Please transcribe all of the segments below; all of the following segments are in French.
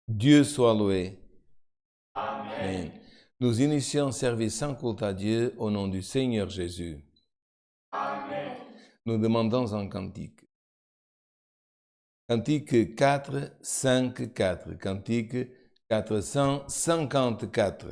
Dieu soit loué. Amen. Amen. Nous initions service sans culte à Dieu au nom du Seigneur Jésus. Amen. Nous demandons un cantique. Cantique 454. Cantique 454.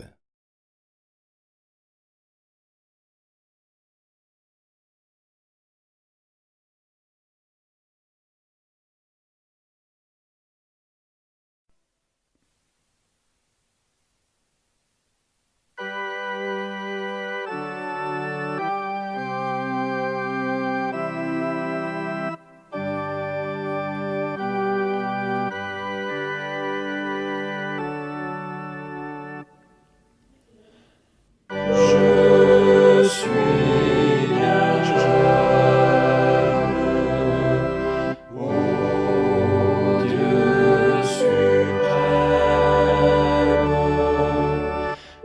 Je suis bien jeune, ô Dieu suprême,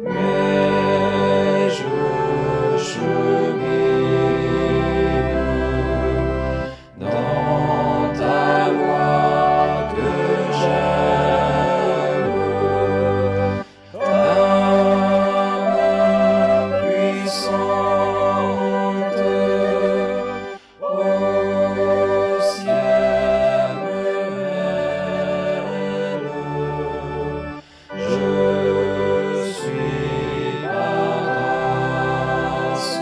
mais je chemine dans ta voie que j'aime. Ta main puissante au ciel me mène. Je suis par grâce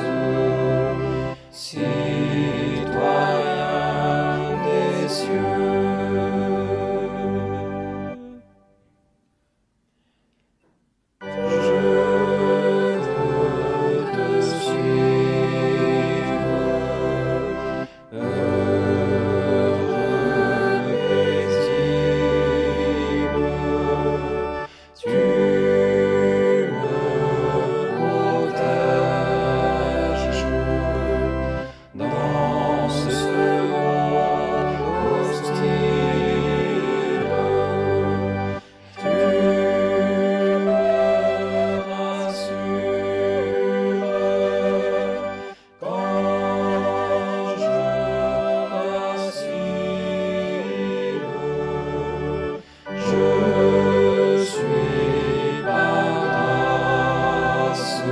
citoyen des cieux. Je veux te suivre, heureux paisible. Tu me protèges dans ce monde hostile. Tu me rassures quand je vacille. Je suis par grâce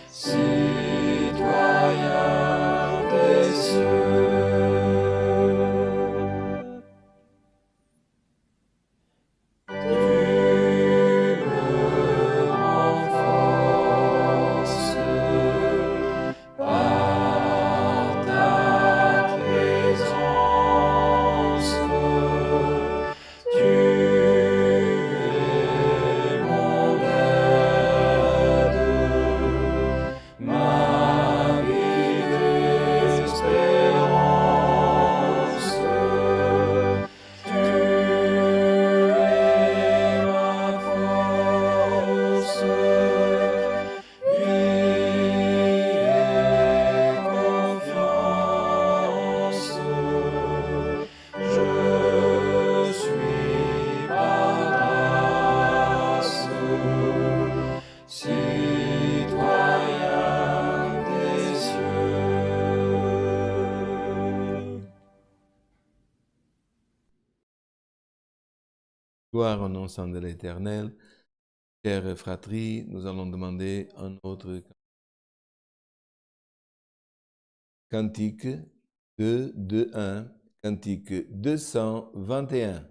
citoyen des cieux. Tu me renforces par ta présence. Tu es mon aide, ma vive espérance. Tu es ma force, vie et confiance. Je suis par grâce citoyen des cieux. Gloire au nom saint de l'Éternel. Chers fratries, nous allons demander un autre cantique 2, 2, 1, cantique 221.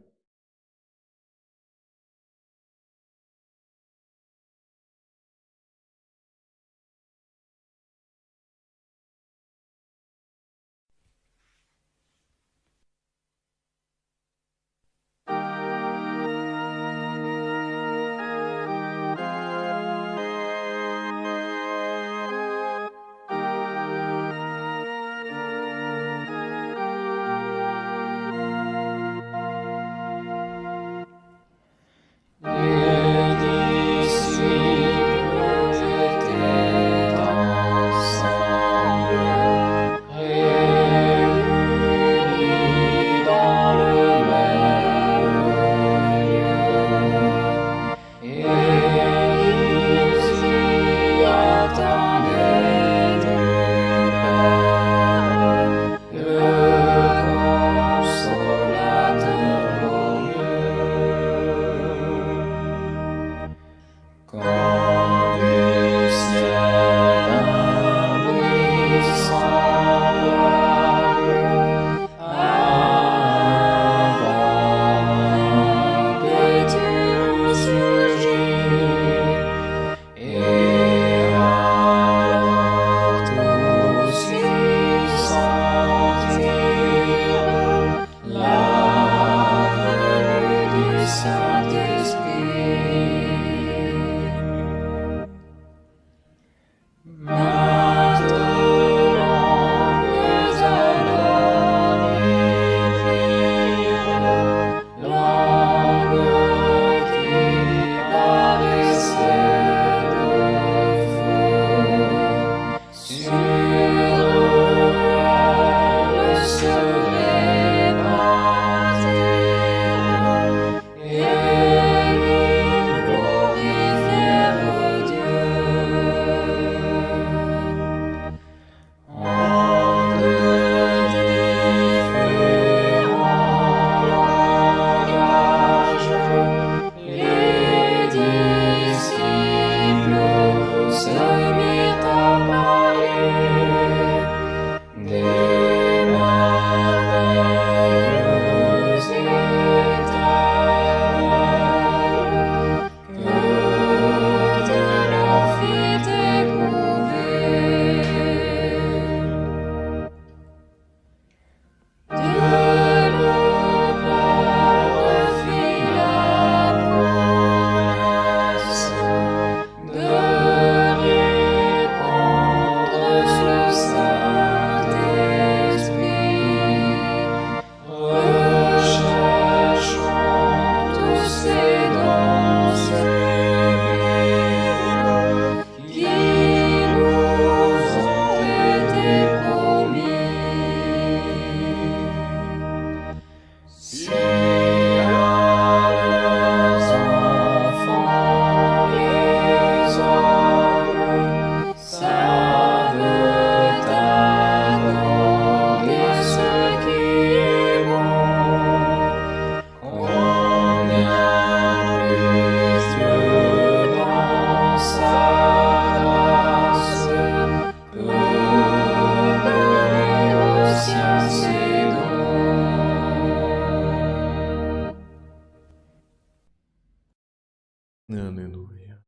Alléluia.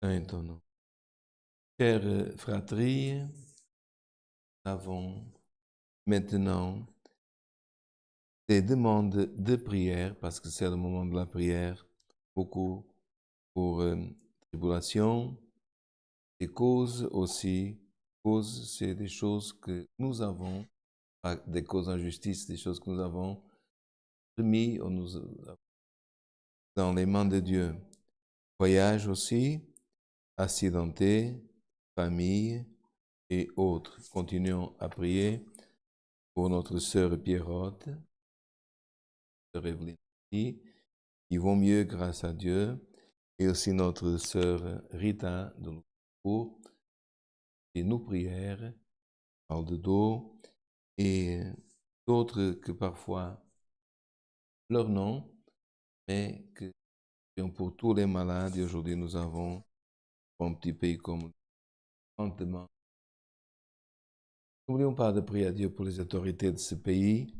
Saint est ton nom. Chers fratries, nous avons maintenant des demandes de prière, parce que c'est le moment de la prière, beaucoup pour tribulation, des causes aussi. Causes, c'est des choses que nous avons, pas des causes d'injustice, des choses que nous avons remis dans les mains de Dieu. Voyage aussi, accidenté, famille et autres. Continuons à prier pour notre sœur Pierrotte, sœur Evelyne, qui vont mieux grâce à Dieu, et aussi notre sœur Rita de Luxembourg, et nos prières, parle de dos, et d'autres que parfois leur nom, mais que pour tous les malades, et aujourd'hui nous avons un petit pays comme lentement. N'oublions pas de prier à Dieu pour les autorités de ce pays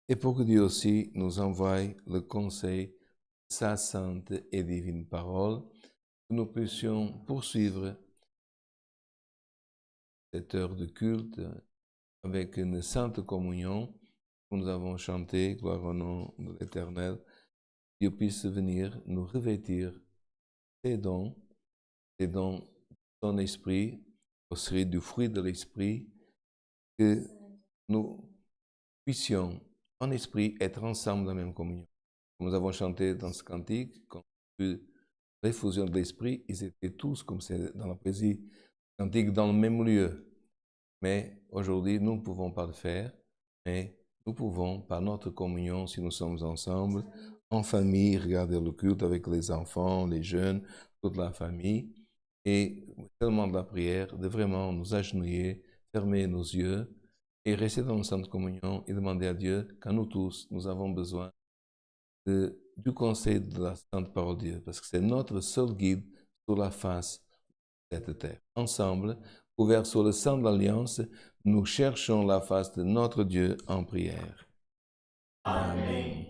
et pour que Dieu aussi nous envoie le conseil de sa sainte et divine parole, que nous puissions poursuivre cette heure de culte avec une sainte communion que nous avons chanté, gloire au nom de l'Éternel. Dieu puisse venir nous revêtir des dons de son esprit, aussi du fruit de l'esprit, que nous puissions en esprit être ensemble dans la même communion. Comme nous avons chanté dans ce cantique, quand l'effusion de l'esprit, ils étaient tous, comme c'est dans la poésie, cantique dans le même lieu. Mais aujourd'hui, nous ne pouvons pas le faire, mais nous pouvons, par notre communion, si nous sommes ensemble, en famille, regarder le culte avec les enfants, les jeunes, toute la famille, et tellement de la prière, de vraiment nous agenouiller, fermer nos yeux, et rester dans une sainte communion et demander à Dieu qu'à nous tous, nous avons besoin du conseil de la sainte parole de Dieu, parce que c'est notre seul guide sur la face de cette terre. Ensemble, couverts sur le sang de l'Alliance, nous cherchons la face de notre Dieu en prière. Amen.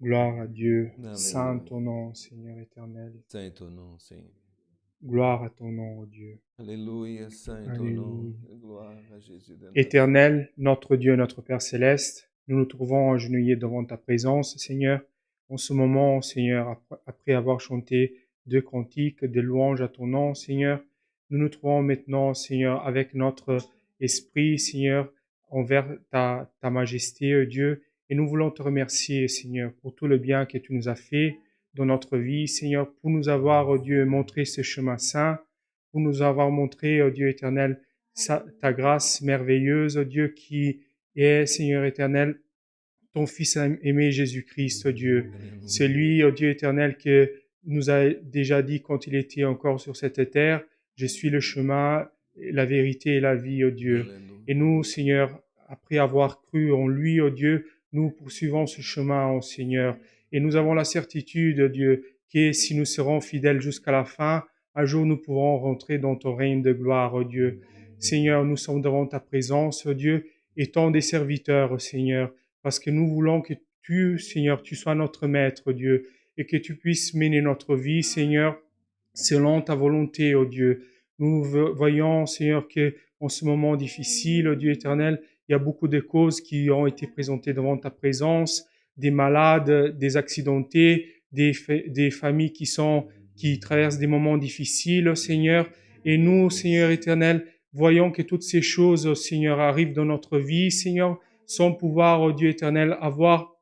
Gloire à Dieu, Alléluia. saint ton nom, Seigneur éternel. Saint est ton nom, Seigneur. Gloire à ton nom, ô Dieu. Alléluia, Saint est ton nom. Gloire à Jésus de Nazareth. Éternel, notre Dieu, notre Père céleste, nous nous trouvons agenouillés devant ta présence, Seigneur. En ce moment, Seigneur, après avoir chanté 2 cantiques de louange à ton nom, Seigneur, nous nous trouvons maintenant, Seigneur, avec notre esprit, Seigneur, envers ta majesté, Dieu. Et nous voulons te remercier, Seigneur, pour tout le bien que tu nous as fait dans notre vie, Seigneur, pour nous avoir, Dieu, montré ce chemin saint, pour nous avoir montré, Dieu éternel, ta grâce merveilleuse, Dieu, qui est, Seigneur éternel, ton Fils aimé Jésus-Christ, Dieu. C'est lui, Dieu éternel, que nous a déjà dit quand il était encore sur cette terre, je suis le chemin, la vérité et la vie, Dieu. Et nous, Seigneur, après avoir cru en lui, Dieu, nous poursuivons ce chemin, Seigneur. Et nous avons la certitude, Dieu, que si nous serons fidèles jusqu'à la fin, un jour nous pourrons rentrer dans ton règne de gloire, Dieu. Seigneur, nous sommes devant ta présence, Dieu, étant des serviteurs, Seigneur, parce que nous voulons que tu, Seigneur, tu sois notre maître, Dieu, et que tu puisses mener notre vie, Seigneur, selon ta volonté, ô Dieu. Nous voyons, Seigneur, que en ce moment difficile, Dieu éternel, il y a beaucoup de causes qui ont été présentées devant ta présence, des malades, des accidentés, des familles qui traversent des moments difficiles, Seigneur. Et nous, Seigneur éternel, voyons que toutes ces choses, Seigneur, arrivent dans notre vie, Seigneur, sans pouvoir, oh Dieu éternel, avoir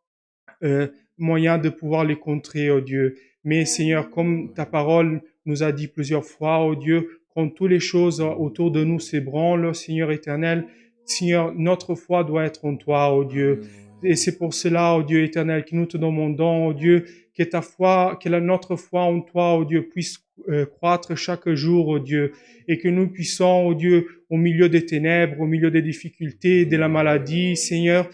moyen de pouvoir les contrer, oh Dieu. Mais Seigneur, comme ta parole nous a dit plusieurs fois, oh Dieu, quand toutes les choses autour de nous s'ébranlent, Seigneur éternel, Seigneur, notre foi doit être en toi, oh Dieu. Et c'est pour cela, oh Dieu éternel, que nous te demandons, oh Dieu, que ta foi, que notre foi en toi, oh Dieu, puisse croître chaque jour, oh Dieu, et que nous puissions, oh Dieu, au milieu des ténèbres, au milieu des difficultés, de la maladie, Seigneur,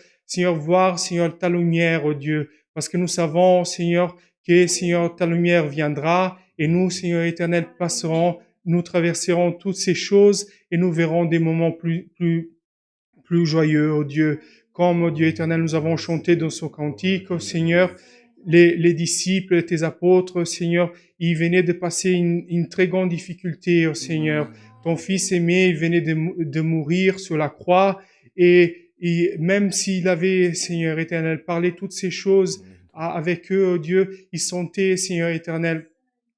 voir, Seigneur, ta lumière, oh Dieu, parce que nous savons, Seigneur, que, Seigneur, ta lumière viendra et nous, Seigneur éternel, passerons, nous traverserons toutes ces choses et nous verrons des moments plus joyeux, oh Dieu. Comme, oh Dieu éternel, nous avons chanté dans ce cantique, oh Seigneur, les disciples, tes apôtres, Seigneur, ils venaient de passer une très grande difficulté, oh Seigneur. Ton Fils aimé, il venait de mourir sur la croix et même s'il avait, Seigneur éternel, parlé toutes ces choses avec eux, oh Dieu, ils sentaient, Seigneur éternel,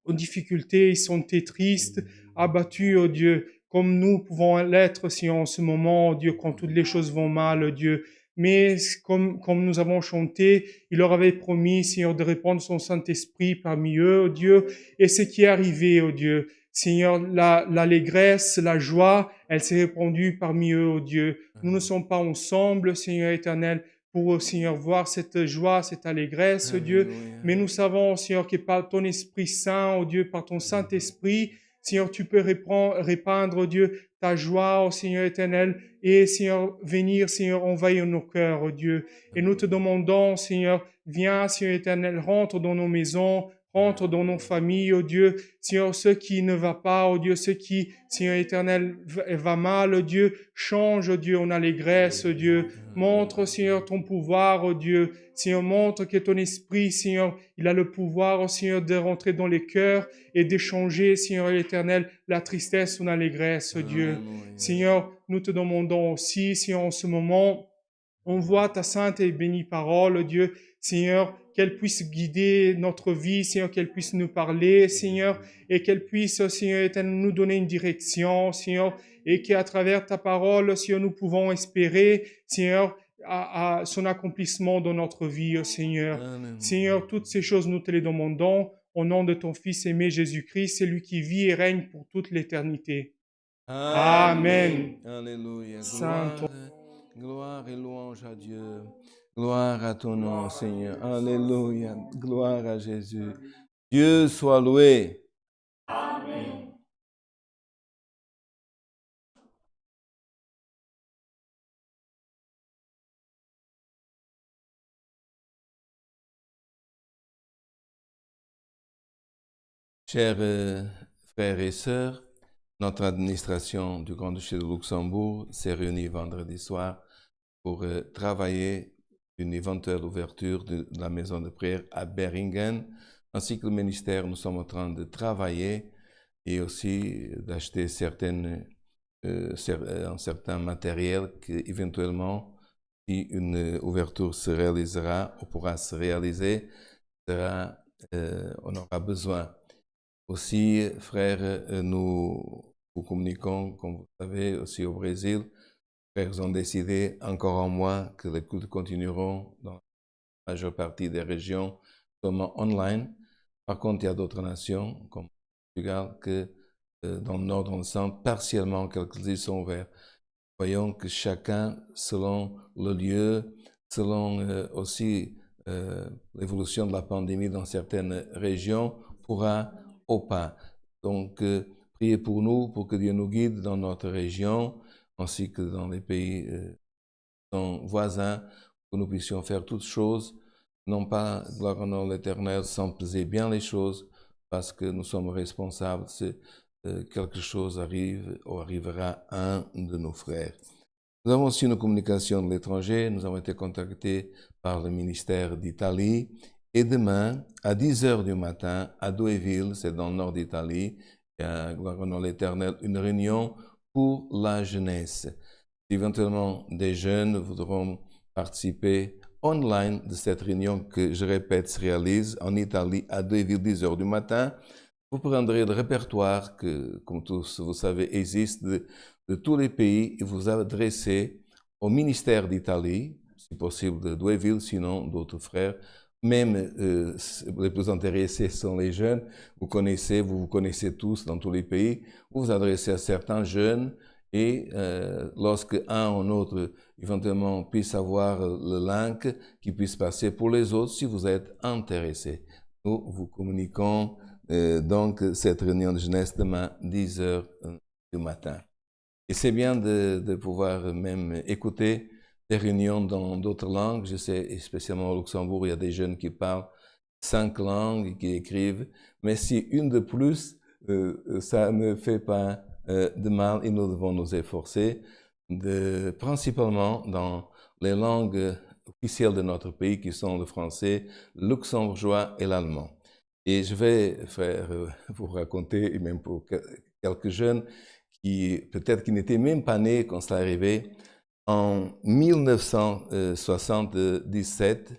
aux difficultés, ils sentaient tristes, abattus, oh Dieu, comme nous pouvons l'être si en ce moment, oh Dieu, quand toutes les choses vont mal, oh Dieu. Mais comme nous avons chanté, il leur avait promis, Seigneur, de répandre son Saint-Esprit parmi eux, oh Dieu, et ce qui est arrivé, oh Dieu. Seigneur, l'allégresse, la joie, elle s'est répandue parmi eux, oh Dieu. Nous ne sommes pas ensemble, Seigneur éternel, pour, Seigneur, voir cette joie, cette allégresse, oh Dieu. Mais nous savons, Seigneur, que par ton Esprit Saint, oh Dieu, par ton Saint-Esprit, Seigneur, tu peux répandre, oh Dieu, ta joie, oh Seigneur éternel, et Seigneur, venir, Seigneur, envahir nos cœurs, oh Dieu. Et nous te demandons, Seigneur, viens, Seigneur éternel, rentre dans nos maisons, rentre dans nos familles, oh Dieu. Seigneur, ce qui ne va pas, oh Dieu, ce qui, Seigneur éternel, va mal, oh Dieu, change, oh Dieu, en allégresse, oh Dieu. Montre, Seigneur, ton pouvoir, oh Dieu. Seigneur, montre que ton esprit, Seigneur, il a le pouvoir, oh Seigneur, de rentrer dans les cœurs et d'échanger, Seigneur l'éternel, la tristesse en allégresse, oh Dieu. Seigneur, nous te demandons aussi, Seigneur, en ce moment, envoie ta sainte et bénie parole, oh Dieu, Seigneur, qu'elle puisse guider notre vie, Seigneur, qu'elle puisse nous parler, Seigneur, et qu'elle puisse, Seigneur éternel, nous donner une direction, Seigneur, et qu'à travers ta parole, Seigneur, nous pouvons espérer, Seigneur, à son accomplissement dans notre vie, oh Seigneur. Seigneur, toutes ces choses, nous te les demandons au nom de ton Fils aimé Jésus-Christ, celui qui vit et règne pour toute l'éternité. Amen. Alléluia. Saint Gloire et louange à Dieu. Gloire à ton nom, Seigneur. Alléluia. Gloire à Jésus. Dieu soit loué. Amen. Chers frères et sœurs, notre administration du Grand-Duché de Luxembourg s'est réunie vendredi soir pour travailler une éventuelle ouverture de la maison de prière à Beringen, ainsi que le ministère. Nous sommes en train de travailler et aussi d'acheter un certain matériel qui éventuellement, si une ouverture se réalisera ou pourra se réaliser, on aura besoin. Aussi, frères, nous vous communiquons, comme vous savez, aussi au Brésil. Les frères ont décidé, encore un mois, que les cultes continueront dans la majeure partie des régions, seulement online. Par contre, il y a d'autres nations, comme le Portugal, que dans le nord, dans le centre, partiellement, quelques îles sont ouvertes. Voyons que chacun, selon le lieu, selon aussi l'évolution de la pandémie dans certaines régions, pourra au pas. Donc, priez pour nous, pour que Dieu nous guide dans notre région, ainsi que dans les pays voisins, que nous puissions faire toutes choses, non pas, gloire en nom l'Éternel, sans peser bien les choses, parce que nous sommes responsables si quelque chose arrive ou arrivera à un de nos frères. Nous avons aussi une communication de l'étranger. Nous avons été contactés par le ministère d'Italie. Et demain, à 10h du matin, à Douéville, c'est dans le nord d'Italie, il y a, gloire au nom de l'Éternel, une réunion pour la jeunesse. Si éventuellement des jeunes voudront participer online de cette réunion que, je répète, se réalise en Italie à Douéville, 10h du matin, vous prendrez le répertoire que, comme tous vous savez, existe de tous les pays et vous adressez au ministère d'Italie, si possible de Douéville, sinon d'autres frères. Même les plus intéressés sont les jeunes. Vous vous connaissez tous dans tous les pays. Vous vous adressez à certains jeunes et lorsque un ou autre éventuellement puisse avoir le link qui puisse passer pour les autres si vous êtes intéressés. Nous vous communiquons donc cette réunion de jeunesse demain 10h du matin. Et c'est bien de pouvoir même écouter des réunions dans d'autres langues. Je sais, spécialement au Luxembourg, il y a des jeunes qui parlent 5 langues et qui écrivent. Mais si une de plus, ça ne fait pas de mal et nous devons nous efforcer, principalement dans les langues officielles de notre pays, qui sont le français, le luxembourgeois et l'allemand. Et je vais, frère, vous raconter, et même pour quelques jeunes qui peut-être qui n'étaient même pas nés quand ça arrivait, en 1977,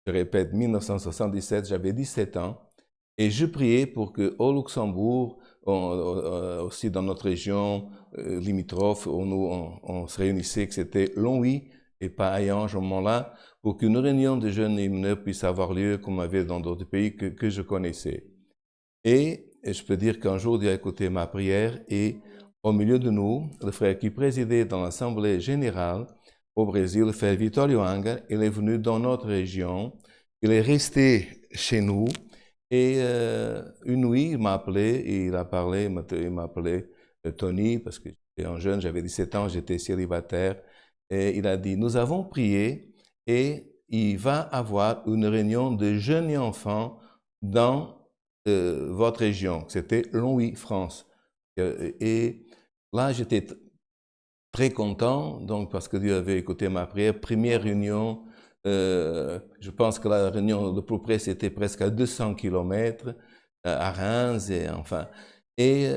je répète, 1977, j'avais 17 ans, et je priais pour que au Luxembourg, aussi dans notre région limitrophe, où on se réunissait, que c'était Longwy et pas Hayange au moment-là, pour qu'une réunion de jeunes et mineurs puisse avoir lieu comme il y avait dans d'autres pays que je connaissais. Et je peux dire qu'un jour, Dieu a écouté ma prière et au milieu de nous, le frère qui présidait dans l'Assemblée générale au Brésil, le frère Vittorio Anga, il est venu dans notre région, il est resté chez nous et une nuit, il m'a appelé et il a parlé, il m'a appelé Tony parce que j'étais un jeune, j'avais 17 ans, j'étais célibataire et il a dit, nous avons prié et il va avoir une réunion de jeunes enfants dans votre région. C'était Longwy, France. Et là, j'étais très content, donc parce que Dieu avait écouté ma prière. Première réunion, je pense que la réunion de plus près, c'était presque à 200 km à Reims, et enfin. Et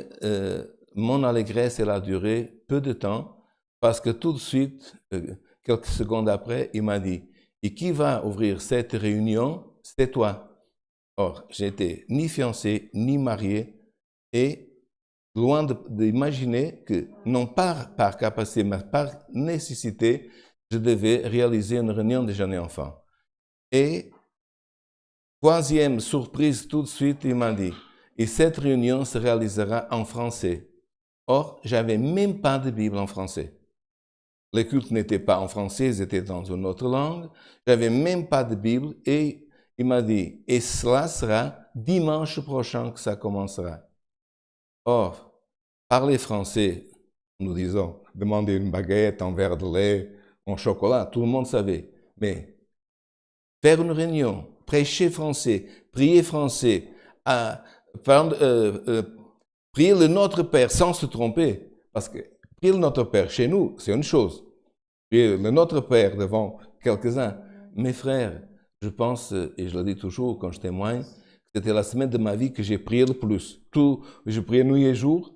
mon allégresse, elle a duré peu de temps, parce que tout de suite, quelques secondes après, il m'a dit, et qui va ouvrir cette réunion? C'est toi. Or, j'étais ni fiancé, ni marié, et loin d'imaginer que, non pas par capacité, mais par nécessité, je devais réaliser une réunion de jeunes enfants. Et, troisième surprise, tout de suite, il m'a dit, et cette réunion se réalisera en français. Or, j'avais même pas de Bible en français. Les cultes n'étaient pas en français, ils étaient dans une autre langue. J'avais même pas de Bible et il m'a dit, et cela sera dimanche prochain que ça commencera. Or, parler français, nous disons, demander une baguette, un verre de lait, un chocolat, tout le monde savait. Mais faire une réunion, prêcher français, prier français, prier le Notre Père sans se tromper, parce que prier le Notre Père chez nous, c'est une chose. Prier le Notre Père devant quelques-uns. Mes frères, je pense, et je le dis toujours quand je témoigne, c'était la semaine de ma vie que j'ai prié le plus. Je priais nuit et jour.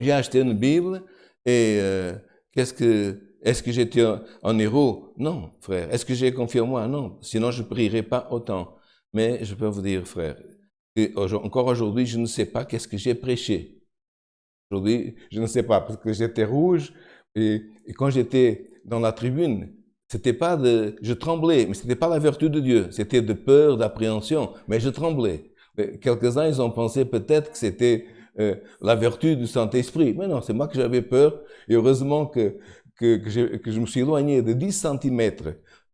J'ai acheté une Bible et est-ce que j'étais un héros? Non, frère. Est-ce que j'ai confié en moi? Non. Sinon, je ne prierais pas autant. Mais je peux vous dire, frère, encore aujourd'hui, je ne sais pas qu'est-ce que j'ai prêché. Aujourd'hui, je ne sais pas, parce que j'étais rouge et quand j'étais dans la tribune, c'était pas je tremblais, mais c'était pas la vertu de Dieu, c'était de peur, d'appréhension, mais je tremblais. Quelques-uns, ils ont pensé peut-être que c'était la vertu du Saint-Esprit. Mais non, c'est moi que j'avais peur, et heureusement que je me suis éloigné de 10 cm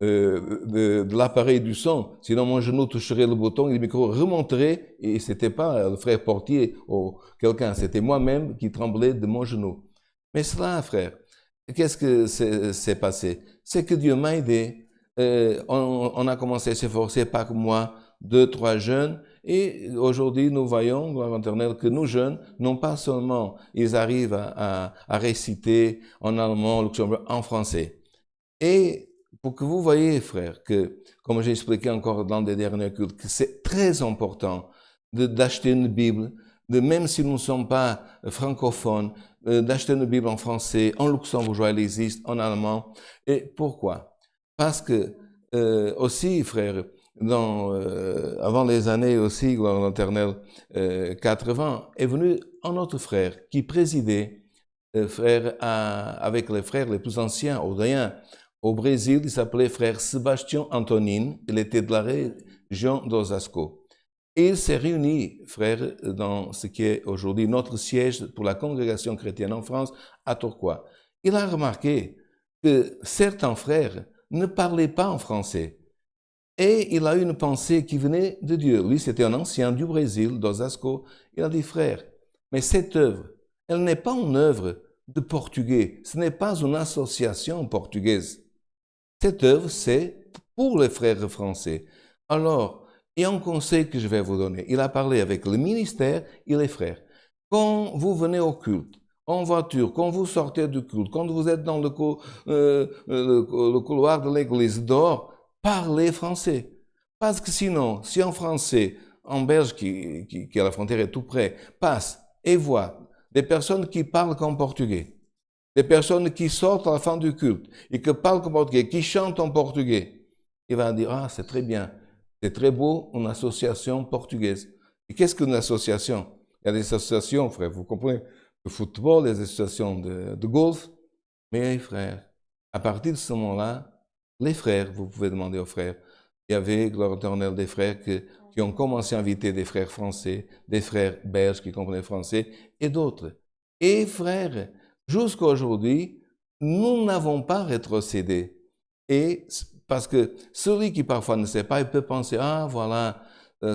de l'appareil du son, sinon mon genou toucherait le bouton et le micro remonterait, et c'était pas le frère portier ou quelqu'un, c'était moi-même qui tremblais de mon genou. Mais cela, frère, qu'est-ce que s'est passé? C'est que Dieu m'a aidé. On a commencé à s'efforcer par moi, 2, 3 jeunes, et aujourd'hui nous voyons, gloire éternelle, que nos jeunes, non pas seulement ils arrivent à réciter en allemand, luxembourgeois, en français. Et pour que vous voyez, frère, que, comme j'ai expliqué encore dans les derniers cultes, que c'est très important d'acheter une Bible, même si nous ne sommes pas francophones, d'acheter une Bible en français, en luxembourgeois, elle existe, en allemand. Et pourquoi? Parce que, aussi, frère, avant les années aussi, gloire éternelle, 80, est venu un autre frère qui présidait, frère, avec les frères les plus anciens, Audrien, au Brésil, il s'appelait frère Sébastien Antonin, il était de la région d'Osasco. Et il s'est réuni, frère, dans ce qui est aujourd'hui notre siège pour la congrégation chrétienne en France, à Tourcoing. Il a remarqué que certains frères ne parlaient pas en français. Et il a eu une pensée qui venait de Dieu. Lui, c'était un ancien du Brésil, d'Osasco. Il a dit, frère, mais cette œuvre, elle n'est pas une œuvre de Portugais. Ce n'est pas une association portugaise. Cette œuvre, c'est pour les frères français. Alors, il y a un conseil que je vais vous donner. Il a parlé avec le ministère et les frères. Quand vous venez au culte, en voiture, quand vous sortez du culte, quand vous êtes dans le couloir de l'église, dehors, parlez français. Parce que sinon, si un Français, en Belge, qui à la frontière est tout près, passe et voit des personnes qui parlent qu'en portugais, des personnes qui sortent à la fin du culte et qui parlent en portugais, qui chantent en portugais, il va dire, ah, c'est très bien, c'est très beau, une association portugaise. Et qu'est-ce qu'une association? Il y a des associations, frère, vous comprenez, de football, des associations de golf, mais frères, à partir de ce moment-là, les frères, vous pouvez demander aux frères, il y avait, gloire éternelle, des frères qui ont commencé à inviter des frères français, des frères belges qui comprenaient français, et d'autres. Et frères, jusqu'à aujourd'hui, nous n'avons pas rétrocédé. Et parce que celui qui parfois ne sait pas, il peut penser, ah voilà,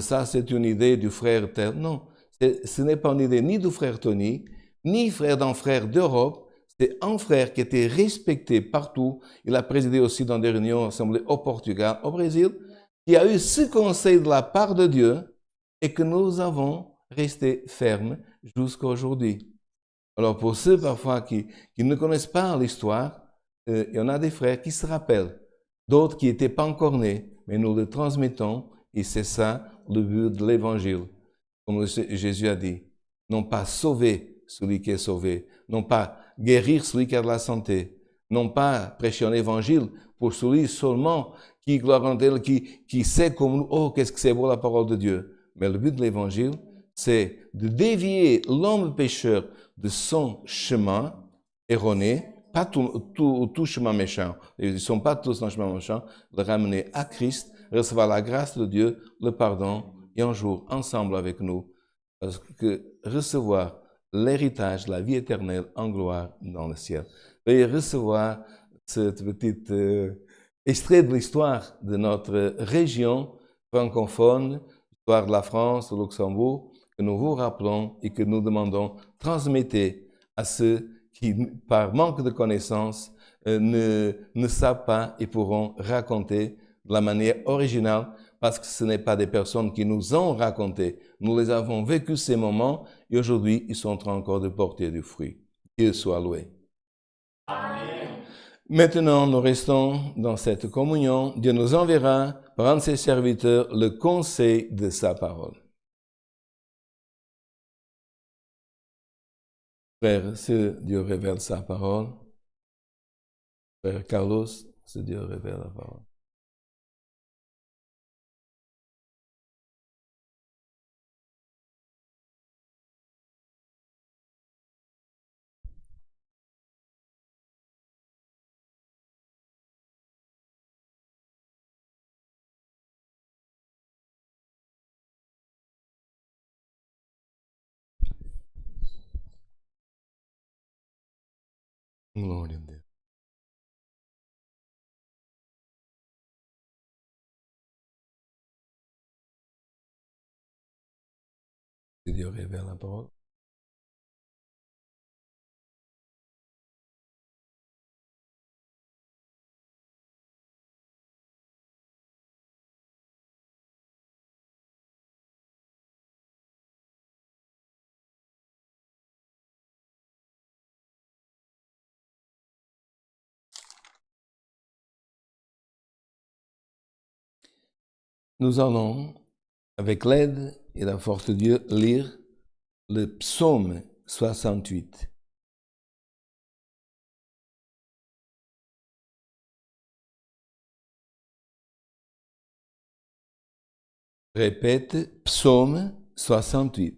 ça c'est une idée du frère tel. Non, ce n'est pas une idée ni du frère Tony, ni frère d'un frère d'Europe. C'est un frère qui était respecté partout. Il a présidé aussi dans des réunions assemblées au Portugal, au Brésil, qui a eu ce conseil de la part de Dieu et que nous avons resté fermes jusqu'à aujourd'hui. Alors pour ceux parfois qui ne connaissent pas l'histoire, il y en a des frères qui se rappellent, d'autres qui n'étaient pas encore nés, mais nous le transmettons et c'est ça le but de l'Évangile. Comme Jésus a dit, non pas sauver celui qui est sauvé, non pas guérir celui qui a de la santé, non pas prêcher un évangile pour celui seulement qui gloire en Dieu, qui sait comme nous, oh, qu'est-ce que c'est beau la parole de Dieu. Mais le but de l'évangile, c'est de dévier l'homme pécheur de son chemin erroné, pas tout chemin méchant, ils ne sont pas tous dans le chemin méchant, le ramener à Christ, recevoir la grâce de Dieu, le pardon, et un jour, ensemble avec nous, parce que recevoir l'héritage, la vie éternelle en gloire dans le ciel. Veuillez recevoir ce petit extrait de l'histoire de notre région francophone, l'histoire de la France, de Luxembourg, que nous vous rappelons et que nous demandons, transmettez à ceux qui, par manque de connaissances, ne savent pas et pourront raconter de la manière originale, parce que ce n'est pas des personnes qui nous ont raconté. Nous les avons vécu ces moments et aujourd'hui, ils sont en train encore de porter du fruit. Dieu soit loué. Amen. Maintenant, nous restons dans cette communion. Dieu nous enverra par un de ses serviteurs le conseil de sa parole. Frère, si Dieu révèle sa parole, Frère Carlos, si Dieu révèle la parole. Gloire à Dieu. Si Dieu révèle la parole. Nous allons, avec l'aide et la force de Dieu, lire le psaume 68. Répète, psaume 68.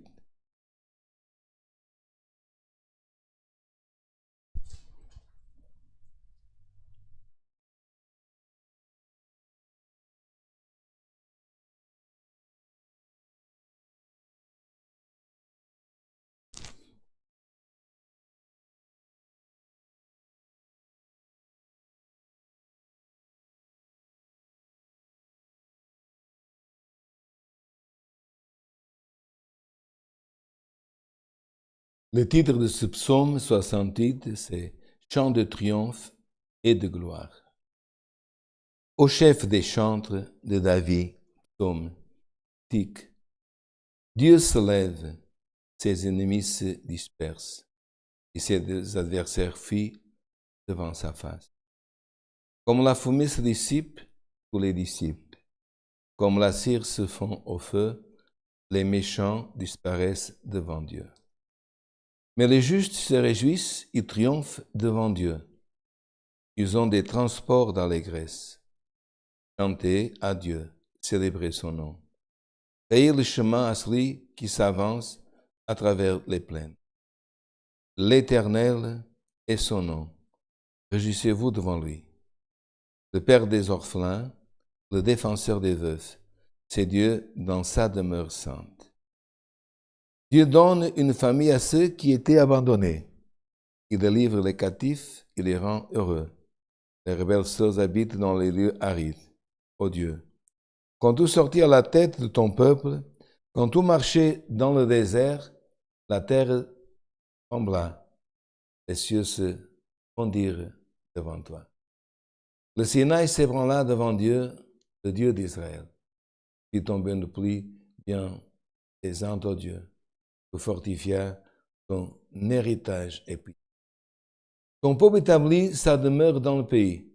Le titre de ce psaume 68, c'est « Chant de triomphe et de gloire ». Au chef des chantres de David, psaume tic. Dieu se lève, ses ennemis se dispersent, et ses adversaires fuient devant sa face. Comme la fumée se dissipe, tous les disciples. Comme la cire se fond au feu, les méchants disparaissent devant Dieu. Mais les justes se réjouissent, ils triomphent devant Dieu. Ils ont des transports d'allégresse. Chantez à Dieu, célébrez son nom. Rayez le chemin à celui qui s'avance à travers les plaines. L'Éternel est son nom. Réjouissez-vous devant lui. Le Père des orphelins, le défenseur des veufs, c'est Dieu dans sa demeure sainte. Dieu donne une famille à ceux qui étaient abandonnés. Il délivre les captifs, il les rend heureux. Les rebelles seuls habitent dans les lieux arides. Ô Dieu, quand tu sortis à la tête de ton peuple, quand tu marchais dans le désert, la terre trembla, les cieux se fondirent devant toi. Le Sinaï s'ébranla devant Dieu, le Dieu d'Israël. Fit tomber une pluie bien pesante, ô Dieu, tu fortifias ton héritage et puis. Ton peuple établit sa demeure dans le pays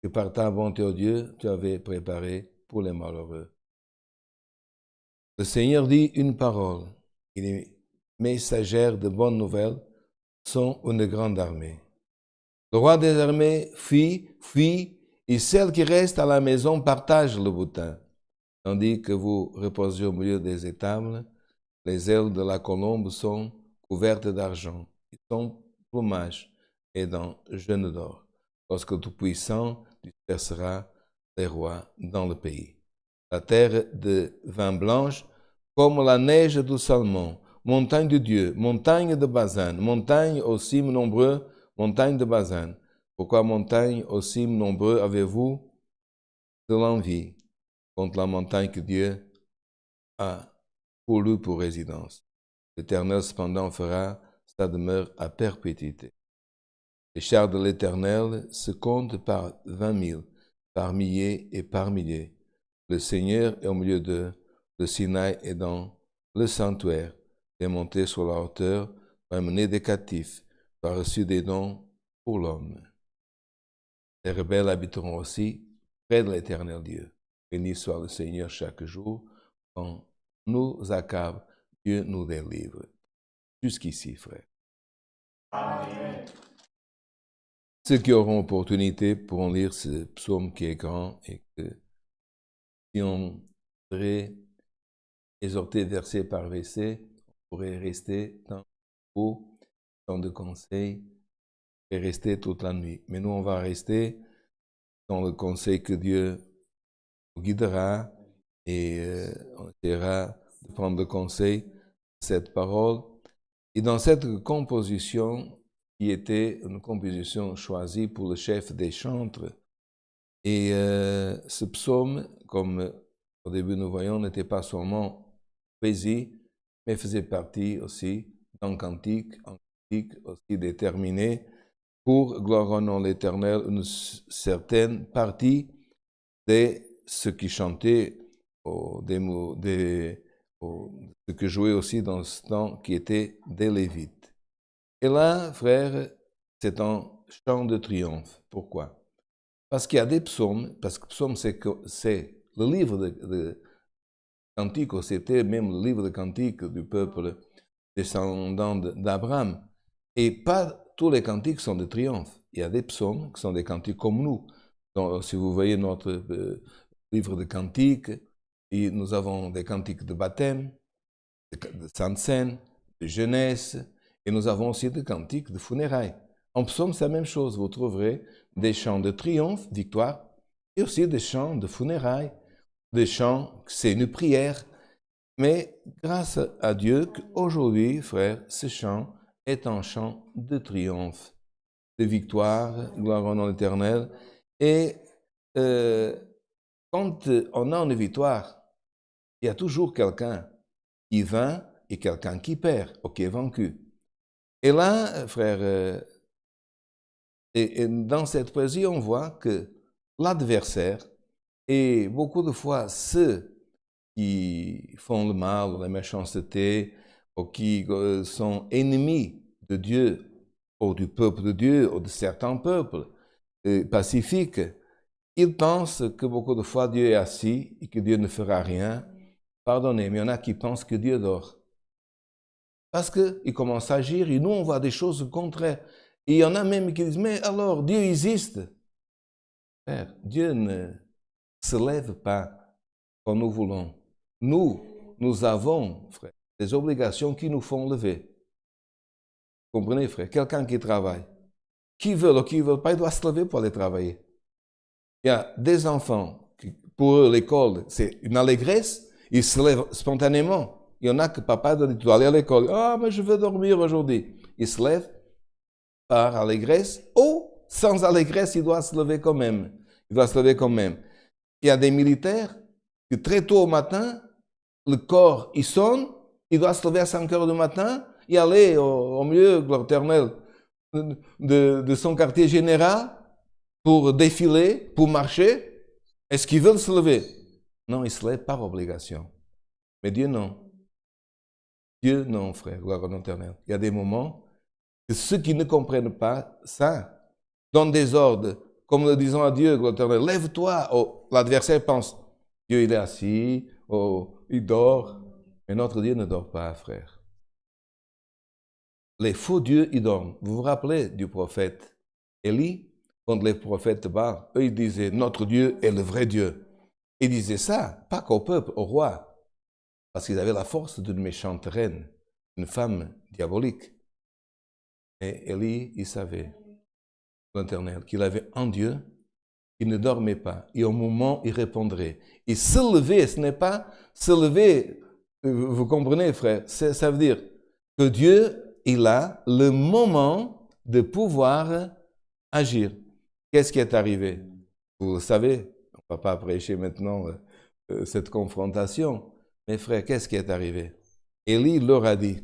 que par ta bonté, ô Dieu, tu avais préparé pour les malheureux. Le Seigneur dit une parole, et les messagères de bonnes nouvelles sont une grande armée. Le roi des armées fuit, et celles qui restent à la maison partagent le butin, tandis que vous reposez au milieu des étables, les ailes de la colombe sont couvertes d'argent, et son plumage est dans jeune d'or, lorsque le Tout-Puissant dispersera les rois dans le pays. La terre de vin blanche, comme la neige du Salmon, montagne de Dieu, montagne de Bazan, montagne aux cimes nombreux, montagne de Bazan. Pourquoi montagne aux cimes nombreux avez-vous de l'envie contre la montagne que Dieu a voulu pour résidence? L'Éternel cependant fera sa demeure à perpétuité. Les chars de l'Éternel se comptent par 20 000, par milliers et par milliers. Le Seigneur est au milieu d'eux, le Sinaï est dans le sanctuaire, est monté sur la hauteur, va amener des captifs, va reçu des dons pour l'homme. Les rebelles habiteront aussi près de l'Éternel Dieu. Béni soit le Seigneur chaque jour. Quand nous accable, Dieu nous délivre. Jusqu'ici, frère. Amen. Ceux qui auront opportunité pourront lire ce psaume qui est grand et que si on serait exhorté verset par verset, on pourrait rester dans de conseils et rester toute la nuit. Mais nous, on va rester dans le conseil que Dieu nous guidera et on essaiera de prendre le conseil de cette parole. Et dans cette composition, qui était une composition choisie pour le chef des chantres, et ce psaume, comme au début nous voyons, n'était pas seulement poésie, mais faisait partie aussi d'un cantique aussi déterminé pour gloire au nom de l'Éternel, une certaine partie de ce qui chantait, ce que jouait aussi dans ce temps qui était des Lévites. Et là, frère, c'est un chant de triomphe. Pourquoi? Parce qu'il y a des psaumes, parce que psaume, c'est le livre de cantiques, c'était même le livre de cantiques du peuple descendant d'Abraham. Et pas tous les cantiques sont de triomphe. Il y a des psaumes qui sont des cantiques comme nous. Donc, si vous voyez notre livre de cantiques, et nous avons des cantiques de baptême, de Sainte Seine, de jeunesse, et nous avons aussi des cantiques de funérailles. En psaume, c'est la même chose. Vous trouverez des chants de triomphe, victoire, et aussi des chants de funérailles, des chants, c'est une prière. Mais grâce à Dieu qu'aujourd'hui, frère, ce chant est un chant de triomphe, de victoire, gloire au nom éternel. Et quand on a une victoire, il y a toujours quelqu'un qui vainc et quelqu'un qui perd ou qui est vaincu. Et là, frère, et dans cette poésie, on voit que l'adversaire et beaucoup de fois ceux qui font le mal, la méchanceté, ou qui sont ennemis de Dieu, ou du peuple de Dieu, ou de certains peuples pacifiques, ils pensent que beaucoup de fois Dieu est assis et que Dieu ne fera rien. Pardonnez, mais il y en a qui pensent que Dieu dort. Parce qu'il commence à agir et nous, on voit des choses contraires. Et il y en a même qui disent, mais alors, Dieu existe. Frère, Dieu ne se lève pas quand nous voulons. Nous avons, frère, des obligations qui nous font lever. Vous comprenez, frère? Quelqu'un qui travaille, qui veut ou qui ne veut pas, il doit se lever pour aller travailler. Il y a des enfants, qui, pour eux, l'école, c'est une allégresse, ils se lèvent spontanément. Il y en a que papa dit, tu dois aller à l'école. Ah, mais je veux dormir aujourd'hui. Ils se lèvent par allégresse, ou sans allégresse, il doit se lever quand même. Il doit se lever quand même. Il y a des militaires que très tôt au matin, le corps, il sonne, il doit se lever à 5 heures du matin et aller au milieu, gloire éternelle, de son quartier général pour défiler, pour marcher. Est-ce qu'ils veulent se lever? Non, ils se lèvent par obligation. Mais Dieu, non. Dieu, non, frère, gloire éternelle. Il y a des moments que ceux qui ne comprennent pas ça donnent des ordres, comme le disant à Dieu, gloire éternelle, lève-toi. Oh, l'adversaire pense, Dieu, il est assis, oh, il dort. Mais notre Dieu ne dort pas, frère. Les faux dieux, ils dorment. Vous vous rappelez du prophète Élie? Quand les prophètes Baal, eux, ils disaient, notre Dieu est le vrai Dieu. Ils disaient ça, pas qu'au peuple, au roi. Parce qu'ils avaient la force d'une méchante reine, une femme diabolique. Et Élie, il savait, l'Éternel, qu'il avait un Dieu qui ne dormait pas. Et au moment, il répondrait. Il se levait, ce n'est pas se lever, vous comprenez, frère, ça veut dire que Dieu, il a le moment de pouvoir agir. Qu'est-ce qui est arrivé? Vous le savez, on ne va pas prêcher maintenant cette confrontation. Mais frère, qu'est-ce qui est arrivé? Élie leur a dit,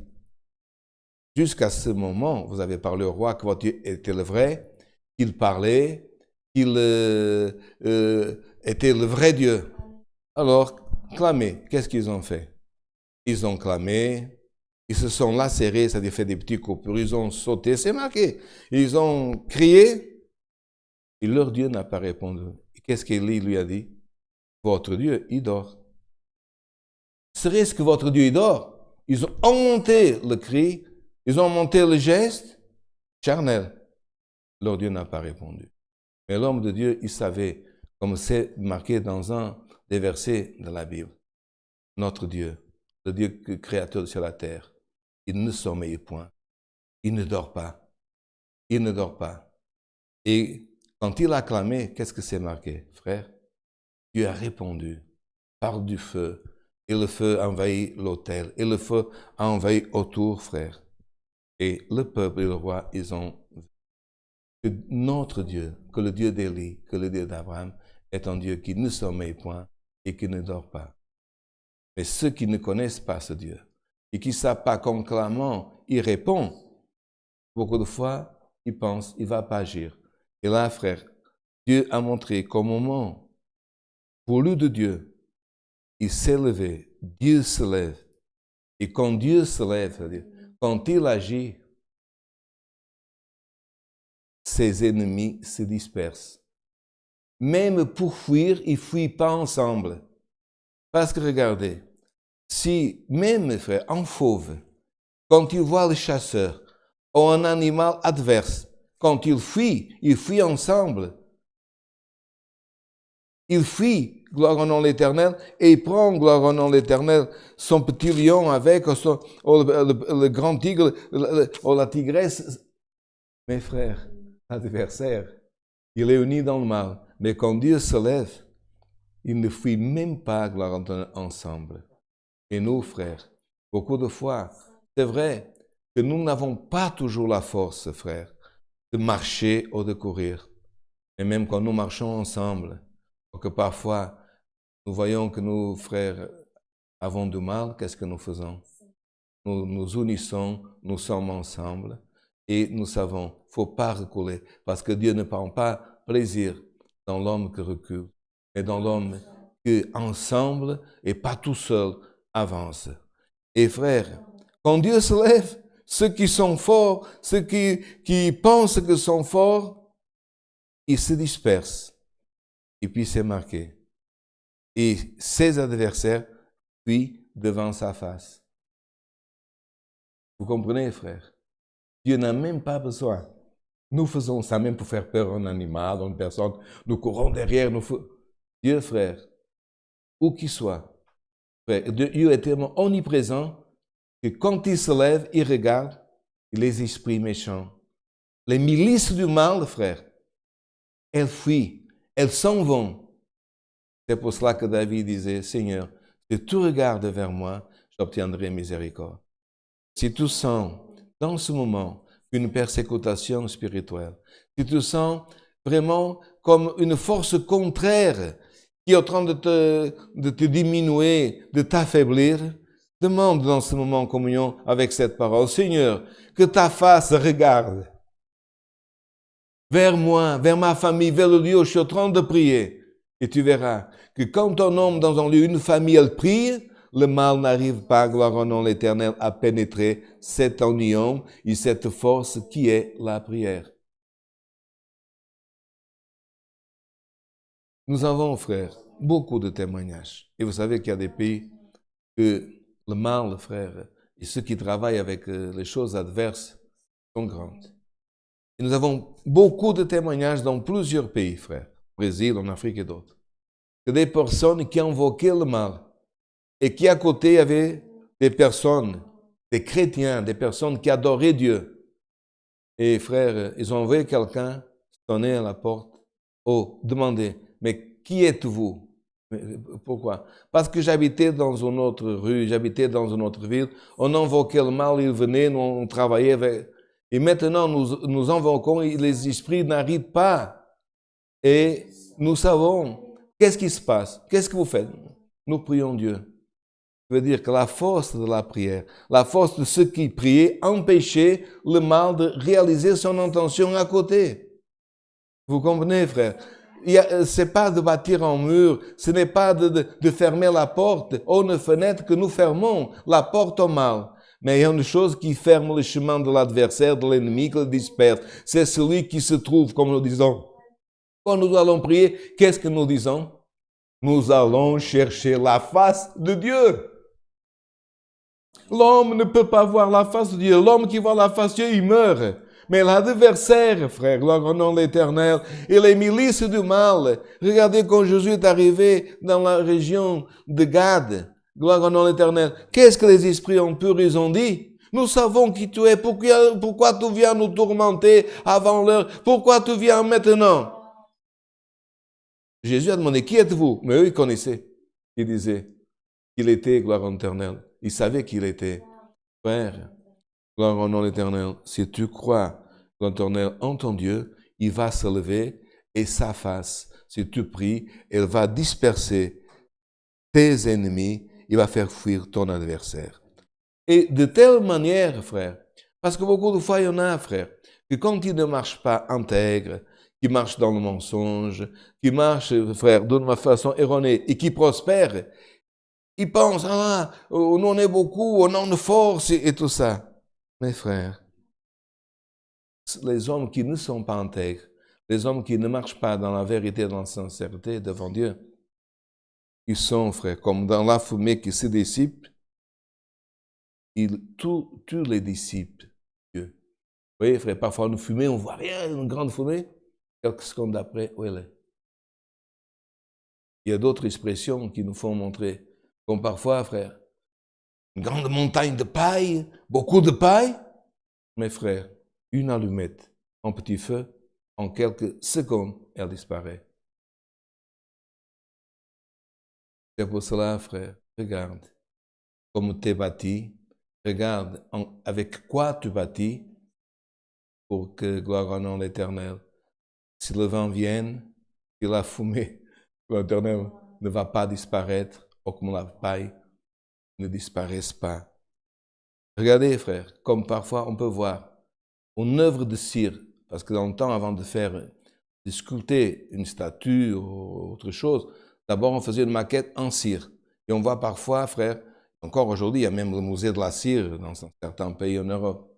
jusqu'à ce moment, vous avez parlé au roi que votre Dieu était le vrai, qu'il parlait, qu'il était le vrai Dieu. Alors, clamez. Qu'est-ce qu'ils ont fait? Ils ont clamé, ils se sont lacérés, c'est-à-dire fait des petits coupures, ils ont sauté, c'est marqué. Ils ont crié, et leur Dieu n'a pas répondu. Qu'est-ce qu'Élie lui a dit? Votre Dieu, il dort. Serait-ce que votre Dieu, il dort? Ils ont monté le cri, ils ont monté le geste charnel. Leur Dieu n'a pas répondu. Mais l'homme de Dieu, il savait, comme c'est marqué dans un des versets de la Bible, notre Dieu, le Dieu créateur sur la terre, il ne sommeille point, il ne dort pas, il ne dort pas. Et quand il a clamé, qu'est-ce que c'est marqué, frère? Dieu a répondu par du feu, et le feu a envahi l'autel, et le feu a envahi autour, frère. Et le peuple et le roi, ils ont vu que notre Dieu, que le Dieu d'Élie, que le Dieu d'Abraham, est un Dieu qui ne sommeille point et qui ne dort pas. Mais ceux qui ne connaissent pas ce Dieu et qui ne savent pas qu'en clamant, il répond, beaucoup de fois, ils pensent, il ne va pas agir. Et là, frère, Dieu a montré qu'au moment, pour lui de Dieu, il s'est levé, Dieu se lève. Et quand Dieu se lève, c'est-à-dire, quand il agit, ses ennemis se dispersent. Même pour fuir, ils ne fuient pas ensemble. Parce que regardez, si même, frère, un fauve, quand il voit le chasseur ou un animal adverse, quand il fuit ensemble. Il fuit, gloire au nom de l'Éternel, et il prend, gloire au nom de l'Éternel, son petit lion avec, ou le grand tigre, ou la tigresse. Mes frères, l'adversaire, il est uni dans le mal. Mais quand Dieu se lève, il ne fuit même pas, gloire au nom, ensemble. Et nous, frères, beaucoup de fois, c'est vrai que nous n'avons pas toujours la force, frère, de marcher ou de courir. Et même quand nous marchons ensemble, que parfois, nous voyons que nos frères avons du mal, qu'est-ce que nous faisons? nous nous unissons, nous sommes ensemble et nous savons, il ne faut pas reculer parce que Dieu ne prend pas plaisir dans l'homme qui recule, mais dans l'homme qui, ensemble et pas tout seul, avance. Et frères, quand Dieu se lève, ceux qui sont forts, ceux qui pensent qu'ils sont forts, ils se dispersent. Et puis c'est marqué. Et ses adversaires fuient devant sa face. Vous comprenez, frère? Dieu n'a même pas besoin. Nous faisons ça même pour faire peur à un animal, à une personne. Nous courons derrière. Dieu, frère, où qu'il soit, frère, Dieu est tellement omniprésent que quand il se lève, il regarde les esprits méchants. Les milices du mal, frère, elles fuient, elles s'en vont. C'est pour cela que David disait, Seigneur, si tu regardes vers moi, j'obtiendrai miséricorde. Si tu sens dans ce moment une persécution spirituelle, si tu sens vraiment comme une force contraire qui est en train de te diminuer, de t'affaiblir, demande dans ce moment en communion avec cette parole, Seigneur, que ta face regarde vers moi, vers ma famille, vers le lieu où je suis en train de prier. Et tu verras que quand un homme dans un lieu, une famille, elle prie, le mal n'arrive pas, gloire au nom de l'Éternel, à pénétrer cette union et cette force qui est la prière. Nous avons, frères, beaucoup de témoignages. Et vous savez qu'il y a des pays que le mal, frère, et ceux qui travaillent avec les choses adverses sont grandes. Et nous avons beaucoup de témoignages dans plusieurs pays, frère, au Brésil, en Afrique et d'autres, que des personnes qui invoquaient le mal et qui à côté avaient des personnes, des chrétiens, des personnes qui adoraient Dieu. Et frère, ils ont envoyé quelqu'un sonner à la porte, demander, mais qui êtes-vous? Pourquoi? Parce que j'habitais dans une autre rue, j'habitais dans une autre ville, on invoquait le mal, il venait, on travaillait avec... Et maintenant, nous invoquons et les esprits n'arrivent pas. Et nous savons, qu'est-ce qui se passe? Qu'est-ce que vous faites? Nous prions Dieu. Ça veut dire que la force de la prière, la force de ceux qui priaient, empêchait le mal de réaliser son intention à côté. Vous comprenez, frère? Ce n'est pas de bâtir un mur, ce n'est pas de fermer la porte ou une fenêtre que nous fermons la porte au mal. Mais il y a une chose qui ferme le chemin de l'adversaire, de l'ennemi, qui le disperse. C'est celui qui se trouve, comme nous disons. Quand nous allons prier, qu'est-ce que nous disons? Nous allons chercher la face de Dieu. L'homme ne peut pas voir la face de Dieu. L'homme qui voit la face de Dieu, il meurt. Mais l'adversaire, frère, gloire au nom de l'Éternel, et les milices du mal. Regardez quand Jésus est arrivé dans la région de Gad, gloire au nom de l'Éternel. Qu'est-ce que les esprits impurs, ils ont dit? Nous savons qui tu es. Pourquoi tu viens nous tourmenter avant l'heure? Pourquoi tu viens maintenant? Jésus a demandé, qui êtes-vous? Mais eux, ils connaissaient. Ils disaient qu'il était, gloire au nom de l'Éternel. Ils savaient qu'il était. Frère, gloire au nom de l'Éternel, si tu crois que l'Éternel en ton Dieu, il va se lever et sa face, si tu pries, elle va disperser tes ennemis, il va faire fuir ton adversaire. Et de telle manière, frère, parce que beaucoup de fois, il y en a, frère, que quand ils ne marchent pas intègre, qui marchent dans le mensonge, qui marchent, frère, d'une façon erronée et qui prospèrent, ils pensent, nous on est beaucoup, on a une force et tout ça. Mes frères, les hommes qui ne sont pas intègres, les hommes qui ne marchent pas dans la vérité, dans la sincérité devant Dieu, ils sont, frère, comme dans la fumée qui se dissipe, tous les disciples Dieu. Vous voyez, frère, parfois une fumée, on ne voit rien, une grande fumée, quelques secondes après, où elle est. Il y a d'autres expressions qui nous font montrer, comme parfois, frère, une grande montagne de paille, beaucoup de paille, mes frères, une allumette, un petit feu, en quelques secondes, elle disparaît. C'est pour cela, frère, regarde comme tu es bâti, regarde avec quoi tu bâtis, pour que, gloire au nom de l'Éternel, si le vent vienne, si la fumée, l'Éternel ne va pas disparaître, ou comme la paille ne disparaisse pas. Regardez, frère, comme parfois on peut voir une œuvre de cire, parce que dans le temps, avant de sculpter une statue ou autre chose, d'abord on faisait une maquette en cire. Et on voit parfois, frère, encore aujourd'hui, il y a même le musée de la cire dans certains pays en Europe.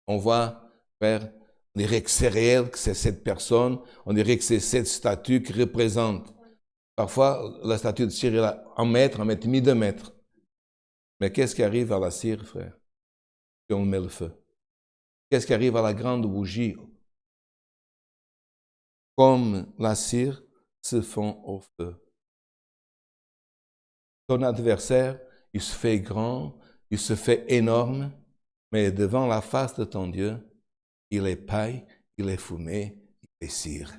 On voit, frère, on dirait que c'est réel, que c'est cette personne, on dirait que c'est cette statue qui représente. Parfois, la statue de cire est là 1 mètre, 1,5 m, 2 mètres. Mais qu'est-ce qui arrive à la cire, frère, si on met le feu? Qu'est-ce qui arrive à la grande bougie? Comme la cire se fond au feu. Ton adversaire, il se fait grand, il se fait énorme, mais devant la face de ton Dieu, il est paille, il est fumée, il est cire.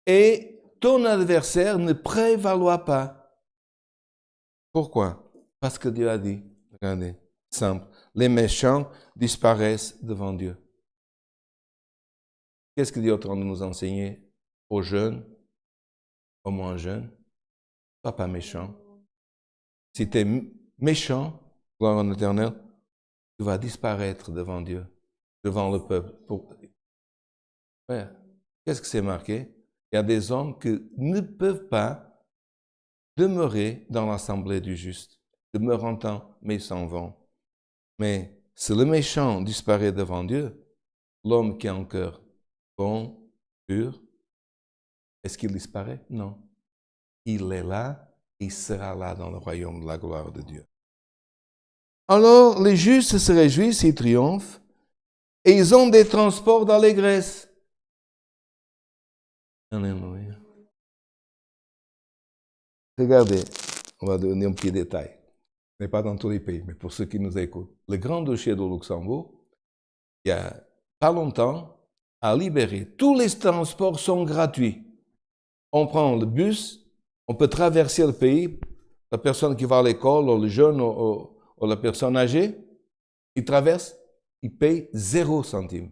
Et ton adversaire ne prévaloir pas. Pourquoi? Parce que Dieu a dit, regardez, simple, les méchants disparaissent devant Dieu. Qu'est-ce que Dieu est en train de nous enseigner aux jeunes, aux moins jeunes? Sois pas méchant. Si tu es méchant, gloire en éternel, tu vas disparaître devant Dieu, devant le peuple. Ouais. Qu'est-ce que c'est marqué? Il y a des hommes qui ne peuvent pas demeurer dans l'assemblée du juste. Demeurent en temps, mais ils s'en vont. Mais si le méchant disparaît devant Dieu, l'homme qui a un cœur bon, pur, est-ce qu'il disparaît? Non. Il est là, il sera là dans le royaume de la gloire de Dieu. Alors, les justes se réjouissent, ils triomphent, et ils ont des transports d'allégresse. Alléluia. Regardez, on va donner un petit détail. Ce n'est pas dans tous les pays, mais pour ceux qui nous écoutent. Le Grand-Duché de Luxembourg, il y a pas longtemps, a libéré. Tous les transports sont gratuits. On prend le bus, on peut traverser le pays. La personne qui va à l'école, ou le jeune, ou la personne âgée, il traverse, il paye 0 centime.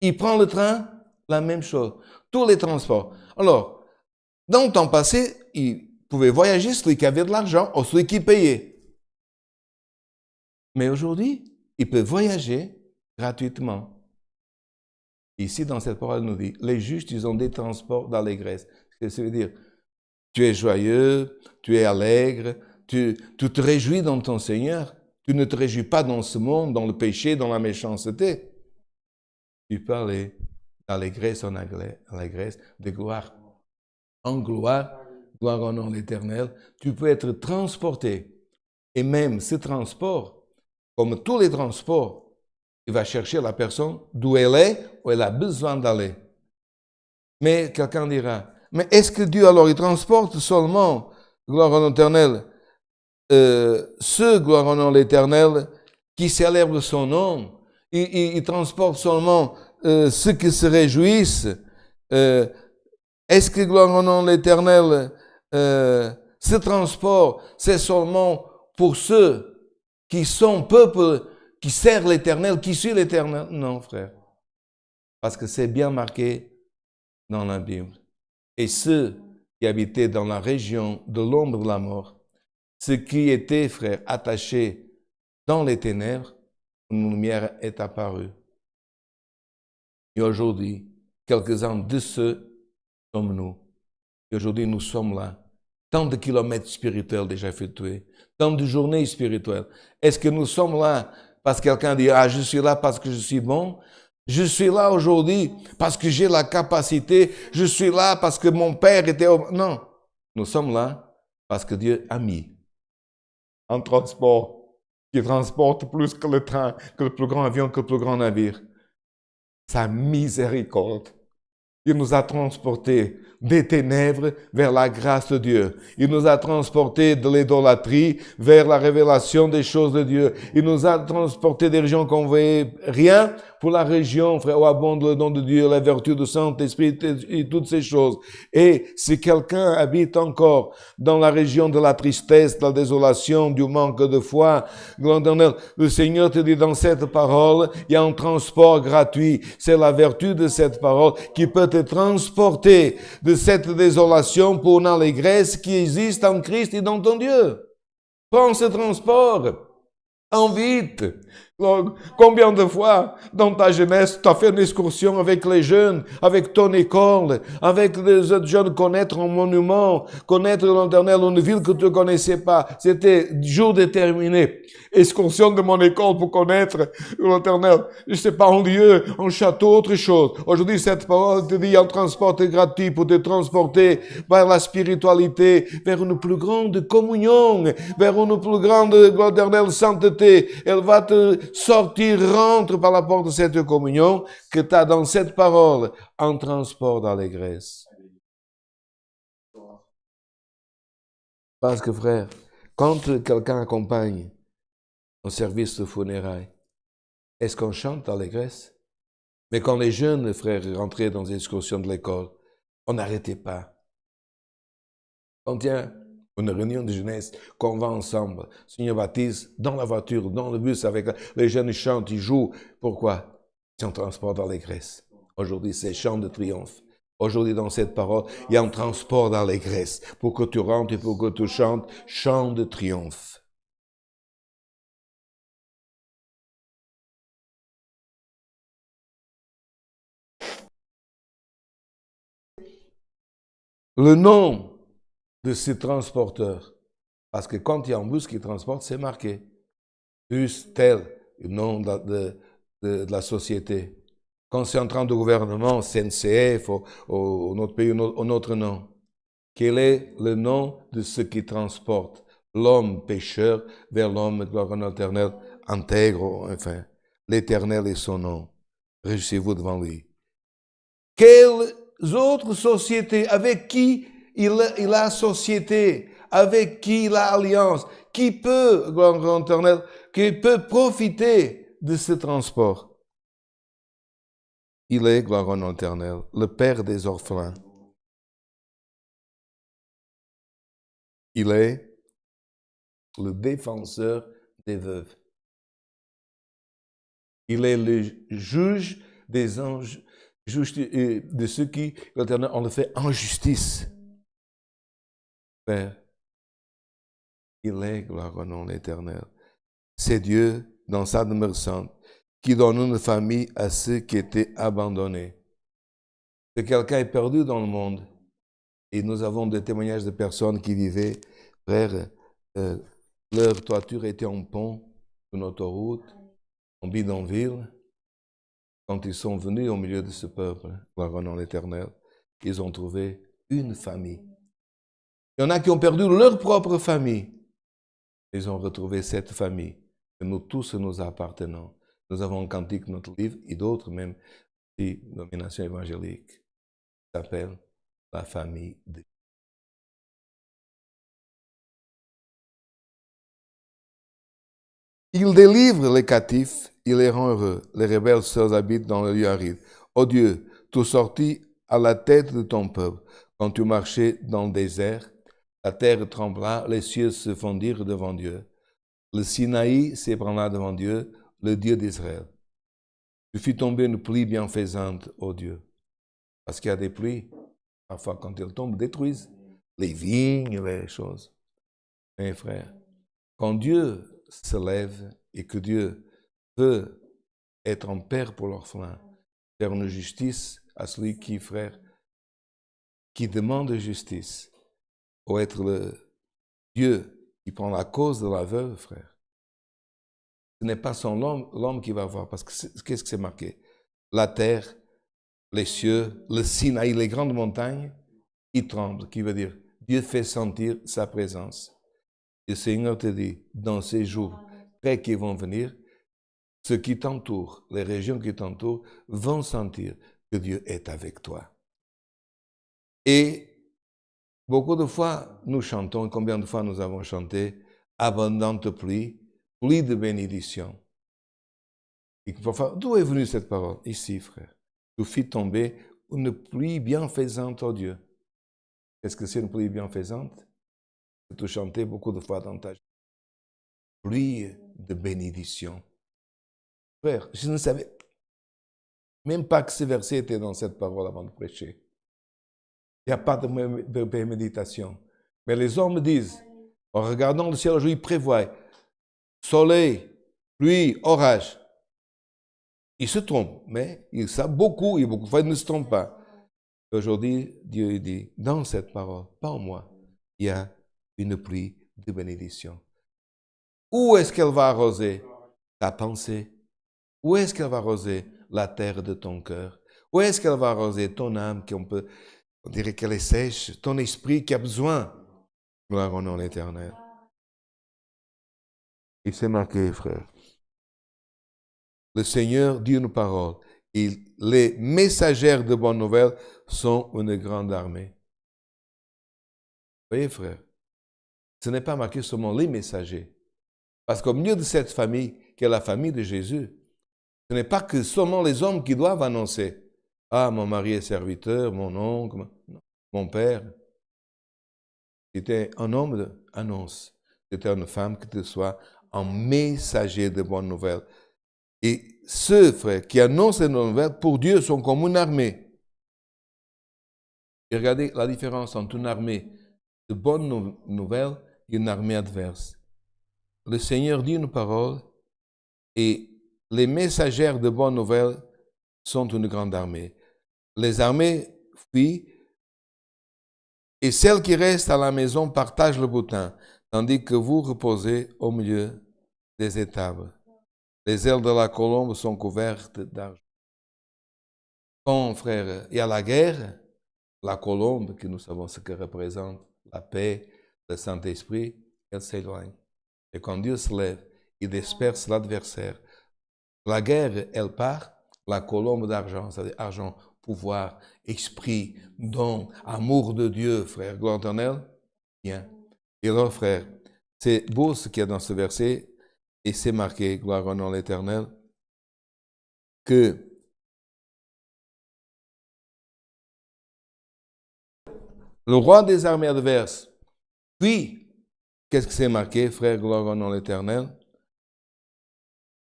Il prend le train, la même chose. Tous les transports. Alors, dans le temps passé, il pouvait voyager celui qui avait de l'argent ou celui qui payait. Mais aujourd'hui, il peut voyager gratuitement. Ici, dans cette parole, il nous dit, les justes, ils ont des transports d'allégresse. Ça veut dire, tu es joyeux, tu es allègre, tu te réjouis dans ton Seigneur. Tu ne te réjouis pas dans ce monde, dans le péché, dans la méchanceté. Tu peux aller d'allégresse en allégresse, de gloire en gloire, gloire au nom de l'Éternel. Tu peux être transporté. Et même ce transport, comme tous les transports, il va chercher la personne d'où elle est, où elle a besoin d'aller. Mais quelqu'un dira, mais est-ce que Dieu alors il transporte seulement, gloire au nom de l'Éternel, ceux, gloire au nom de l'Éternel, qui célèbrent son nom? Il transporte seulement ceux qui se réjouissent. Est-ce que, gloire au nom de l'Éternel, ce transport, c'est seulement pour ceux qui sont peuple, qui sert l'Éternel, qui suit l'Éternel? Non, frère. Parce que c'est bien marqué dans la Bible. Et ceux qui habitaient dans la région de l'ombre de la mort, ceux qui étaient, frère, attachés dans les ténèbres, une lumière est apparue. Et aujourd'hui, quelques-uns de ceux sommes nous. Et aujourd'hui, nous sommes là. Tant de kilomètres spirituels déjà effectués, tant de journées spirituelles. Est-ce que nous sommes là parce que quelqu'un dit, ah, je suis là parce que je suis bon? Je suis là aujourd'hui parce que j'ai la capacité. Je suis là parce que mon père était... Non, nous sommes là parce que Dieu a mis un transport qui transporte plus que le train, que le plus grand avion, que le plus grand navire. Sa miséricorde. Il nous a transportés des ténèbres vers la grâce de Dieu. Il nous a transportés de l'idolâtrie vers la révélation des choses de Dieu. Il nous a transportés des régions qu'on ne voyait rien pour la région, frère, où abonde le don de Dieu, la vertu du Saint-Esprit et toutes ces choses. Et si quelqu'un habite encore dans la région de la tristesse, de la désolation, du manque de foi, le Seigneur te dit dans cette parole, il y a un transport gratuit. C'est la vertu de cette parole qui peut te transporter de cette désolation pour une allégresse qui existe en Christ et dans ton Dieu. Prends ce transport. Invite. Combien de fois dans ta jeunesse, tu as fait une excursion avec les jeunes, avec ton école, avec les autres jeunes, connaître un monument, connaître l'Éternel, une ville que tu ne connaissais pas. C'était jour déterminé. Excursion de mon école pour connaître l'Éternel. Je ne sais pas, un lieu, un château, autre chose. Aujourd'hui, cette parole te dit un transport gratuit pour te transporter vers la spiritualité, vers une plus grande communion, vers une plus grande, éternelle sainteté. Elle va te sortir, rentre par la porte de cette communion que tu as dans cette parole en transport d'allégresse. Parce que frère, quand quelqu'un accompagne un service de funérailles, est-ce qu'on chante d'allégresse? Mais quand les jeunes frères rentraient dans les excursions de l'école, on n'arrêtait pas. On tient une réunion de jeunesse, qu'on va ensemble, Seigneur baptise, dans la voiture, dans le bus, avec les jeunes, ils chantent, ils jouent. Pourquoi? C'est un transport d'allégresse. Aujourd'hui, c'est chant de triomphe. Aujourd'hui, dans cette parole, il y a un transport d'allégresse. Pour que tu rentres et pour que tu chantes, chant de triomphe. Le nom de ces transporteurs, parce que quand il y a un bus qui transporte, c'est marqué. Bus tel, le nom de la société. Quand c'est en train de gouvernement, CNCF, ou notre pays, un autre nom. Quel est le nom de ce qui transporte l'homme pécheur vers l'homme, gloire en éternel, intègre, enfin, l'éternel est son nom. Réjouissez-vous devant lui. Quelles autres sociétés, avec qui il a société, avec qui il a alliance, qui peut, gloire en éternel, qui peut profiter de ce transport? Il est, gloire en éternel, le Père des orphelins. Il est le défenseur des veuves. Il est le juge des anges, juge de ceux qui, l'Éternel, on le fait en justice. Père, il est, gloire au nom de l'Éternel. C'est Dieu, dans sa demeure sainte, qui donne une famille à ceux qui étaient abandonnés. Que quelqu'un est perdu dans le monde, et nous avons des témoignages de personnes qui vivaient, frère, leur toiture était en pont, une autoroute, en bidonville. Quand ils sont venus au milieu de ce peuple, gloire au nom de l'Éternel, ils ont trouvé une famille. Il y en a qui ont perdu leur propre famille. Ils ont retrouvé cette famille. Et nous tous nous appartenons. Nous avons un cantique, notre livre, et d'autres même, des dominations évangéliques, qui s'appelle la famille de Dieu. Il délivre les captifs, il les rend heureux. Les rebelles seuls habitent dans le lieu aride. Ô Dieu, tu sortis à la tête de ton peuple. Quand tu marchais dans le désert, la terre trembla, les cieux se fondirent devant Dieu. Le Sinaï s'ébranla devant Dieu, le Dieu d'Israël. Tu fis tomber une pluie bienfaisante, ô Dieu. Parce qu'il y a des pluies, parfois quand elles tombent, détruisent les vignes, les choses. Mes frères, quand Dieu se lève et que Dieu veut être un père pour l'orphelin, faire une justice à celui qui, frère, qui demande justice, ou être le Dieu qui prend la cause de la veuve, frère. Ce n'est pas son l'homme qui va voir, parce que qu'est-ce que c'est marqué? La terre, les cieux, le Sinaï, les grandes montagnes, ils tremblent, qui veut dire Dieu fait sentir sa présence. Et le Seigneur te dit, dans ces jours près qui vont venir, ceux qui t'entourent, les régions qui t'entourent, vont sentir que Dieu est avec toi. Et beaucoup de fois, nous chantons, combien de fois nous avons chanté, abondante pluie, pluie de bénédiction. Et parfois, d'où est venue cette parole? Ici, frère. Tu fis tomber une pluie bienfaisante, oh Dieu. Qu'est-ce que c'est une pluie bienfaisante? Tu chantais beaucoup de fois dans ta pluie de bénédiction. Frère, je ne savais même pas que ce verset était dans cette parole avant de prêcher. Il n'y a pas de méditation. Mais les hommes disent, En regardant le ciel, aujourd'hui, il prévoit soleil, pluie, orage. Il se trompe, mais il sait beaucoup, et beaucoup de fois, il ne se trompe pas. Aujourd'hui, Dieu dit, dans cette parole, pas en moi, il y a une pluie de bénédiction. Où est-ce qu'elle va arroser ta pensée? Où est-ce qu'elle va arroser la terre de ton cœur? Où est-ce qu'elle va arroser ton âme, on dirait qu'elle est sèche, ton esprit qui a besoin? Gloire au nom de l'Éternel. Il s'est marqué, frère. Le Seigneur dit une parole. Les messagères de bonnes nouvelles sont une grande armée. Vous voyez, frère, ce n'est pas marqué seulement les messagers. Parce qu'au milieu de cette famille, qui est la famille de Jésus, ce n'est pas que seulement les hommes qui doivent annoncer. Ah, mon mari est serviteur, mon oncle, mon père. C'était un homme d'annonce. C'était une femme qui te soit un messager de bonnes nouvelles. Et ceux, frères, qui annoncent les bonnes nouvelles, pour Dieu, sont comme une armée. Et regardez la différence entre une armée de bonnes nouvelles et une armée adverse. Le Seigneur dit une parole et les messagères de bonnes nouvelles sont une grande armée. Les armées fuient et celles qui restent à la maison partagent le butin, tandis que vous reposez au milieu des étables. Les ailes de la colombe sont couvertes d'argent. Quand, frère, il y a la guerre, la colombe, que nous savons ce que représente, la paix, le Saint-Esprit, elle s'éloigne. Et quand Dieu se lève, il disperse l'adversaire. La guerre, elle part, la colombe d'argent, c'est-à-dire argent, pouvoir, esprit, don, amour de Dieu, frère, gloire éternelle, bien. Et alors, frère, c'est beau ce qu'il y a dans ce verset, et c'est marqué, gloire au nom de l'Éternel, que le roi des armées adverses, puis, qu'est-ce que c'est marqué, frère, gloire au nom de l'Éternel?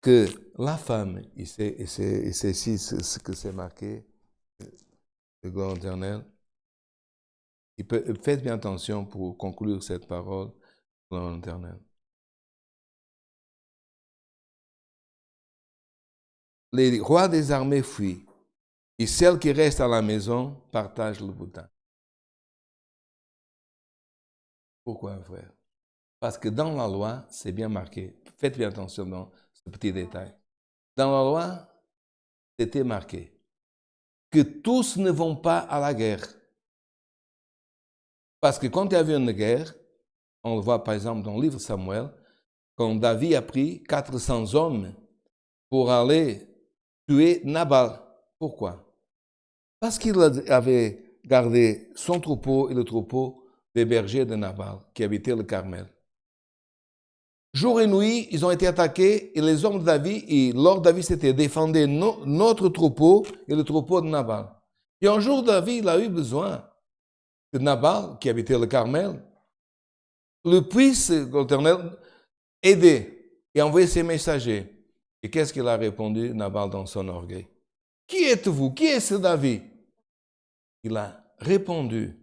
Que la femme, et c'est ici ce que c'est marqué, de gloire éternelle, faites bien attention pour conclure cette parole, gloire éternelle. Les rois des armées fuient, et celles qui restent à la maison partagent le butin. Pourquoi, frère? Parce que dans la loi, c'est bien marqué. Faites bien attention dans ce petit détail. Dans la loi, c'était marqué que tous ne vont pas à la guerre. Parce que quand il y avait une guerre, on le voit par exemple dans le livre de Samuel, quand David a pris 400 hommes pour aller tuer Nabal. Pourquoi? Parce qu'il avait gardé son troupeau et le troupeau des bergers de Nabal qui habitaient le Carmel. Jour et nuit, ils ont été attaqués et les hommes de David, et Lord David s'était défendu notre troupeau et le troupeau de Nabal. Et un jour, David il a eu besoin de Nabal, qui habitait le Carmel, le puisse, l'Éternel, aider et envoyer ses messagers. Et qu'est-ce qu'il a répondu, Nabal, dans son orgueil? Qui êtes-vous? Qui est ce David? Il a répondu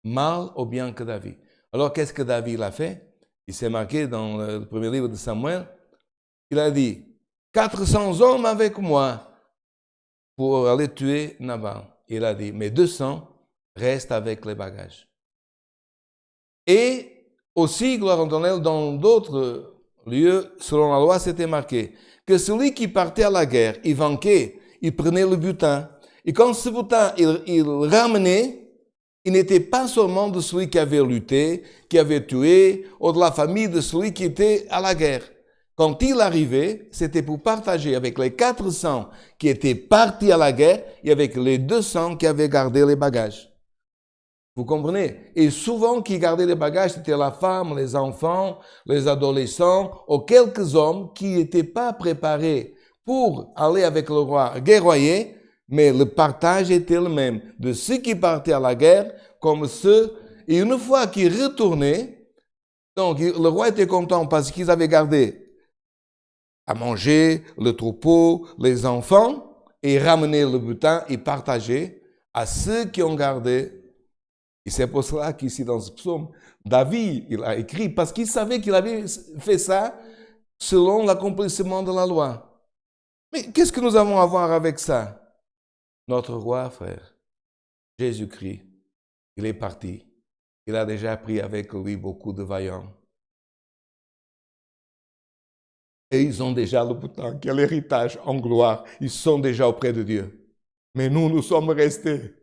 mal ou bien que David. Alors, qu'est-ce que David a fait? Il s'est marqué dans le premier livre de Samuel. Il a dit, 400 hommes avec moi pour aller tuer Nabal. Il a dit, mais 200 restent avec les bagages. Et aussi, gloire à l'Éternel, dans d'autres lieux, selon la loi, c'était marqué que celui qui partait à la guerre, il vainquait, il prenait le butin. Et quand ce butin, il ramenait, il n'était pas seulement de celui qui avait lutté, qui avait tué, ou de la famille de celui qui était à la guerre. Quand il arrivait, c'était pour partager avec les 400 qui étaient partis à la guerre et avec les 200 qui avaient gardé les bagages. Vous comprenez? Et souvent, qui gardaient les bagages, c'était la femme, les enfants, les adolescents, ou quelques hommes qui n'étaient pas préparés pour aller avec le roi guerroyer, mais le partage était le même, de ceux qui partaient à la guerre, comme ceux, et une fois qu'ils retournaient, donc le roi était content parce qu'ils avaient gardé à manger, le troupeau, les enfants, et ramené le butin et partagé à ceux qui ont gardé Et c'est pour cela qu'ici dans ce psaume, David, il a écrit, parce qu'il savait qu'il avait fait ça selon l'accomplissement de la loi. Mais qu'est-ce que nous avons à voir avec ça? Notre roi, frère, Jésus-Christ, il est parti. Il a déjà pris avec lui beaucoup de vaillants. Et ils ont déjà le bouton, quel héritage en gloire. Ils sont déjà auprès de Dieu. Mais nous sommes restés.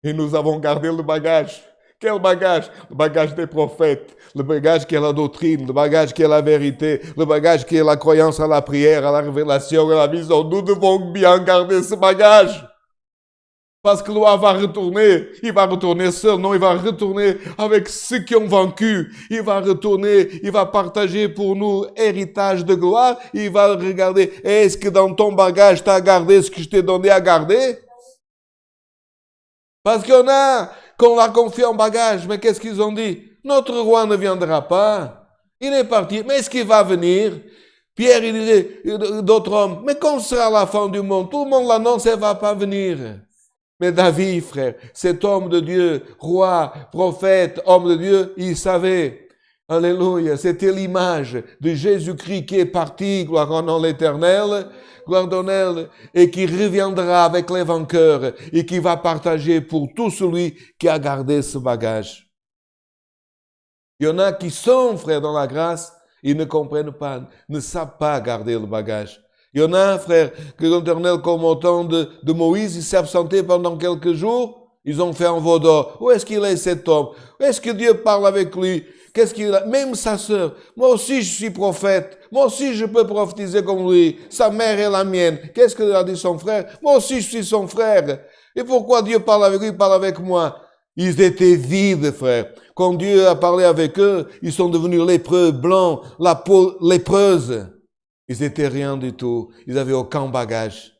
Et nous avons gardé le bagage. Quel bagage? Le bagage des prophètes, le bagage qui est la doctrine, le bagage qui est la vérité, le bagage qui est la croyance à la prière, à la révélation, à la vision. Nous devons bien garder ce bagage. Parce que le roi va retourner. Il va retourner seul. Non, il va retourner avec ceux qui ont vaincu. Il va retourner. Il va partager pour nous héritage de gloire. Il va regarder. Est-ce que dans ton bagage, tu as gardé ce que je t'ai donné à garder? Parce qu'il y en a qu'on l'a confié en bagage. Mais qu'est-ce qu'ils ont dit? Notre roi ne viendra pas. Il est parti. Mais est-ce qu'il va venir? Pierre, il disait, d'autres hommes, mais quand sera la fin du monde? Tout le monde l'annonce, elle ne va pas venir. Mais David, frère, cet homme de Dieu, roi, prophète, homme de Dieu, il savait. Alléluia. C'était l'image de Jésus-Christ qui est parti, gloire en nom l'Éternel, gloire en elle, et qui reviendra avec les vainqueurs et qui va partager pour tout celui qui a gardé ce bagage. Il y en a qui sont, frère, dans la grâce, ils ne comprennent pas, ne savent pas garder le bagage. Il y en a, frère, que l'Éternel, comme au temps de Moïse, il s'est absenté pendant quelques jours. Ils ont fait un veau d'or. Où est-ce qu'il est cet homme? Où est-ce que Dieu parle avec lui? Qu'est-ce qu'il a? Même sa sœur. Moi aussi, je suis prophète. Moi aussi, je peux prophétiser comme lui. Sa mère est la mienne. Qu'est-ce que a dit son frère? Moi aussi, je suis son frère. Et pourquoi Dieu parle avec lui, parle avec moi? Ils étaient vides, frère. Quand Dieu a parlé avec eux, ils sont devenus lépreux, blancs, la peau lépreuse. Ils n'étaient rien du tout. Ils n'avaient aucun bagage.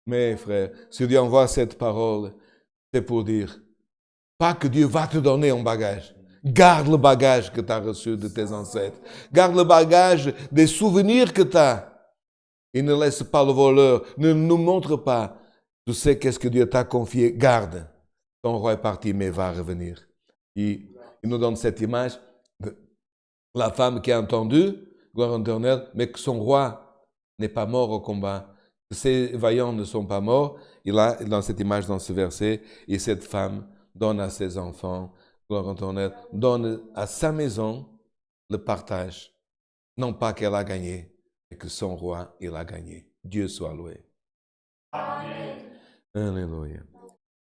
Mais, frère, si Dieu envoie cette parole, c'est pour dire, pas que Dieu va te donner un bagage. Garde le bagage que tu as reçu de tes ancêtres. Garde le bagage des souvenirs que tu as. Et ne laisse pas le voleur. Ne nous montre pas. Tu sais qu'est-ce que Dieu t'a confié. Garde. Ton roi est parti, mais va revenir. Il nous donne cette image. La femme qui a entendu, gloire éternelle, mais que son roi n'est pas mort au combat. Ses vaillants ne sont pas morts. Il a, dans cette image, dans ce verset, et cette femme donne à ses enfants, gloire éternelle, donne à sa maison le partage. Non pas qu'elle a gagné, mais que son roi, il a gagné. Dieu soit loué. Amen. Alléluia.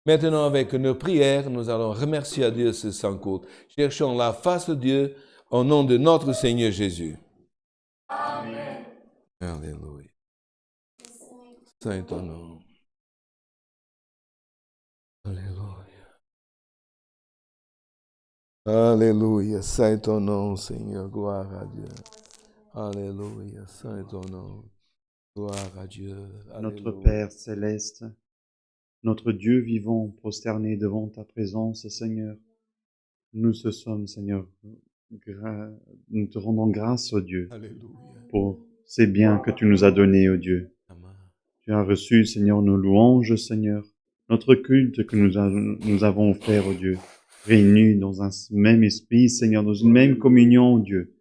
Maintenant, avec nos prières, nous allons remercier à Dieu ce saint culte. Cherchons la face de Dieu au nom de notre Seigneur Jésus. Amen. Alléluia. Saint ton nom. Alléluia. Alléluia. Saint ton nom, Seigneur. Gloire à Dieu. Alléluia. Saint ton nom. Gloire à Dieu. Alléluia. Notre Père céleste, notre Dieu vivant, prosterné devant ta présence, Seigneur, nous te sommes, Seigneur, nous te rendons grâce, ô Dieu, Alléluia. pour ces biens que tu nous as donnés, ô Dieu. Amen. Tu as reçu, Seigneur, nos louanges, Seigneur, notre culte que nous avons offert, ô Dieu, réunis dans un même esprit, Seigneur, dans une même communion, ô Dieu.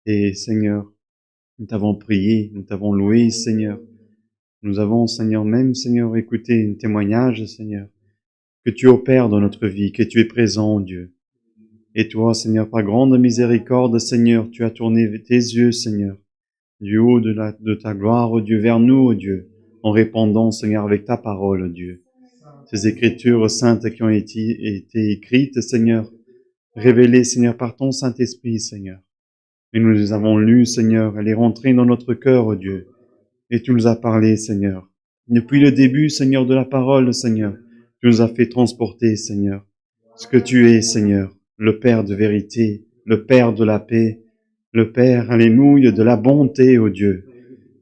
Et, Seigneur, nous t'avons prié, nous t'avons loué, Seigneur. Nous avons, Seigneur, même, Seigneur, écouté un témoignage, Seigneur, que tu opères dans notre vie, que tu es présent, Dieu. Et toi, Seigneur, par grande miséricorde, Seigneur, tu as tourné tes yeux, Seigneur, du haut de ta gloire, ô Dieu, vers nous, ô Dieu, en répondant, Seigneur, avec ta parole, ô Dieu. Ces écritures saintes qui ont été écrites, Seigneur, révélées, Seigneur, par ton Saint-Esprit, Seigneur. Et nous les avons lues, Seigneur, elle est rentrée dans notre cœur, ô Dieu. Et tu nous as parlé, Seigneur. Depuis le début, Seigneur, de la parole, Seigneur, tu nous as fait transporter, Seigneur, ce que tu es, Seigneur, le Père de vérité, le Père de la paix, le Père, alléluia, de la bonté, ô Dieu.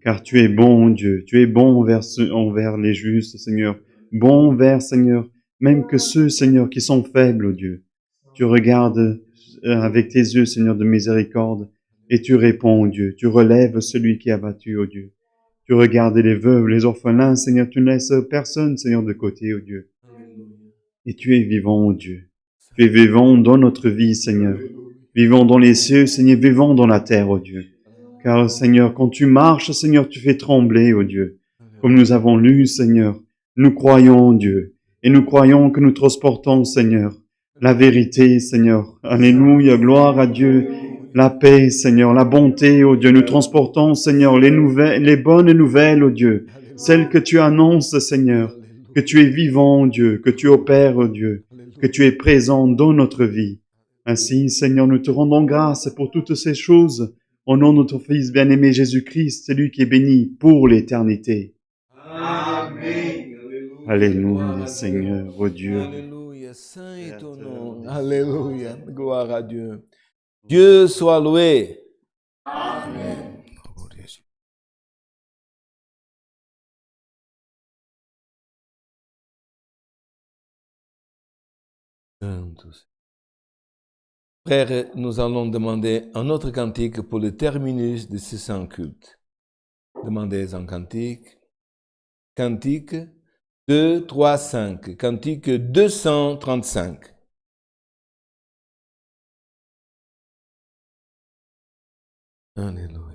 Car tu es bon, Dieu, tu es bon envers les justes, Seigneur, bon envers, Seigneur, même que ceux, Seigneur, qui sont faibles, ô Dieu. Tu regardes avec tes yeux, Seigneur, de miséricorde, et tu réponds, ô Dieu, tu relèves celui qui est abattu, ô Dieu. Tu regardes les veuves, les orphelins, Seigneur, tu ne laisses personne, Seigneur, de côté, ô Dieu. Et tu es vivant, ô Dieu. Tu es vivant dans notre vie, Seigneur. Vivant dans les cieux, Seigneur, vivant dans la terre, ô Dieu. Car, Seigneur, quand tu marches, Seigneur, tu fais trembler, ô Dieu. Comme nous avons lu, Seigneur, nous croyons en Dieu. Et nous croyons que nous transportons, Seigneur, la vérité, Seigneur. Alléluia, gloire à Dieu. La paix, Seigneur, la bonté, ô Dieu. Nous transportons, Seigneur, les bonnes nouvelles, ô Dieu. Celles que tu annonces, Seigneur. Que tu es vivant, ô Dieu. Que tu opères, ô Dieu. Que tu es présent dans notre vie. Ainsi, Seigneur, nous te rendons grâce pour toutes ces choses. Au nom de ton Fils bien-aimé Jésus-Christ, celui qui est béni pour l'éternité. Amen. Alléluia, Seigneur, ô Dieu. Alléluia, saint est ton nom. Alléluia, gloire à Dieu. Dieu soit loué. Amen. Oh, Jésus. Frères, nous allons demander un autre cantique pour le terminus de ce saint culte. Demandez un cantique. Cantique 2, 3, 5. Cantique 235. Alléluia.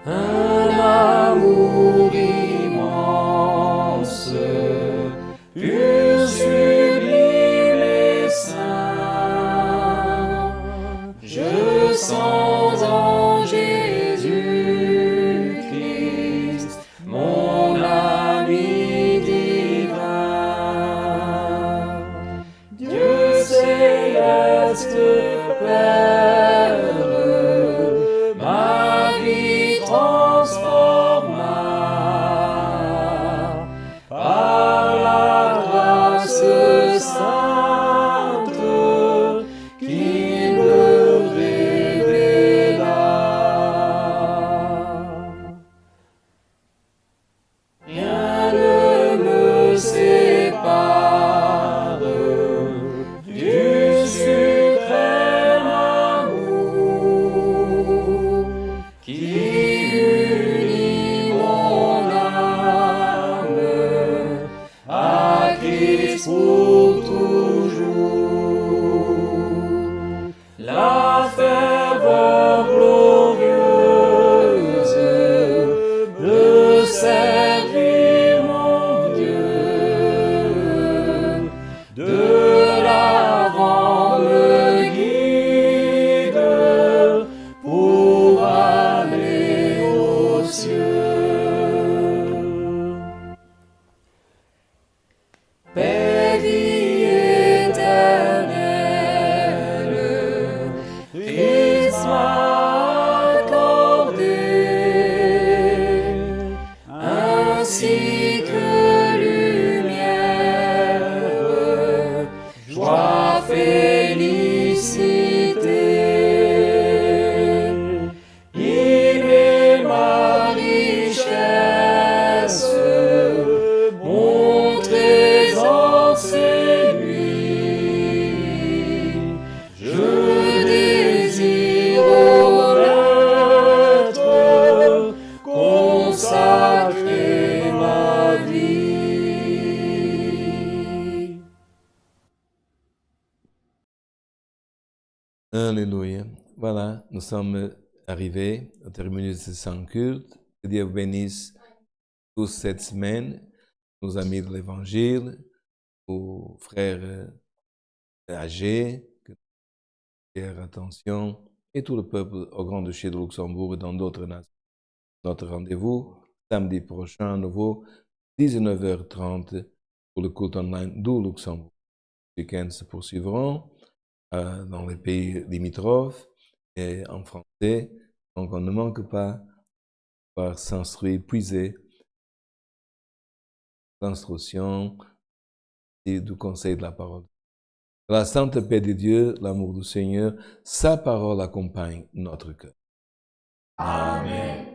Un amour immense, pur, sublime et saint, je sens en Jésus-Christ mon ami divin. Dieu céleste Père, ma vie transforma par la grâce sainte qu'il me révéla. Rien ne me sépare du suprême amour qui unit mon âme à Christ pour toujours. La ferveur glorieuse de servir mon Dieu, de l'avant me guide pour aller aux cieux. Paix, vie éternelle, Christ m'a accordé, ainsi que lumière, joie, félicité. Il est ma richesse, mon trésor c'est lui. Je désire au Maître consacrer ma vie. Alléluia. Voilà, nous sommes arrivés au terminus de ce saint culte. Que Dieu vous bénisse toute cette semaine, nos amis de l'Évangile, aux frères âgés, que faire attention, et tout le peuple au Grand-Duché de Luxembourg et dans d'autres nations. Notre rendez-vous, samedi prochain, à nouveau, 19h30, pour le culte online du Luxembourg. Les week-ends se poursuivront dans les pays limitrophes et en français. Donc, on ne manque pas de s'instruire, puiser l'instruction et du conseil de la parole. La sainte paix de Dieu, l'amour du Seigneur, sa parole accompagne notre cœur. Amen.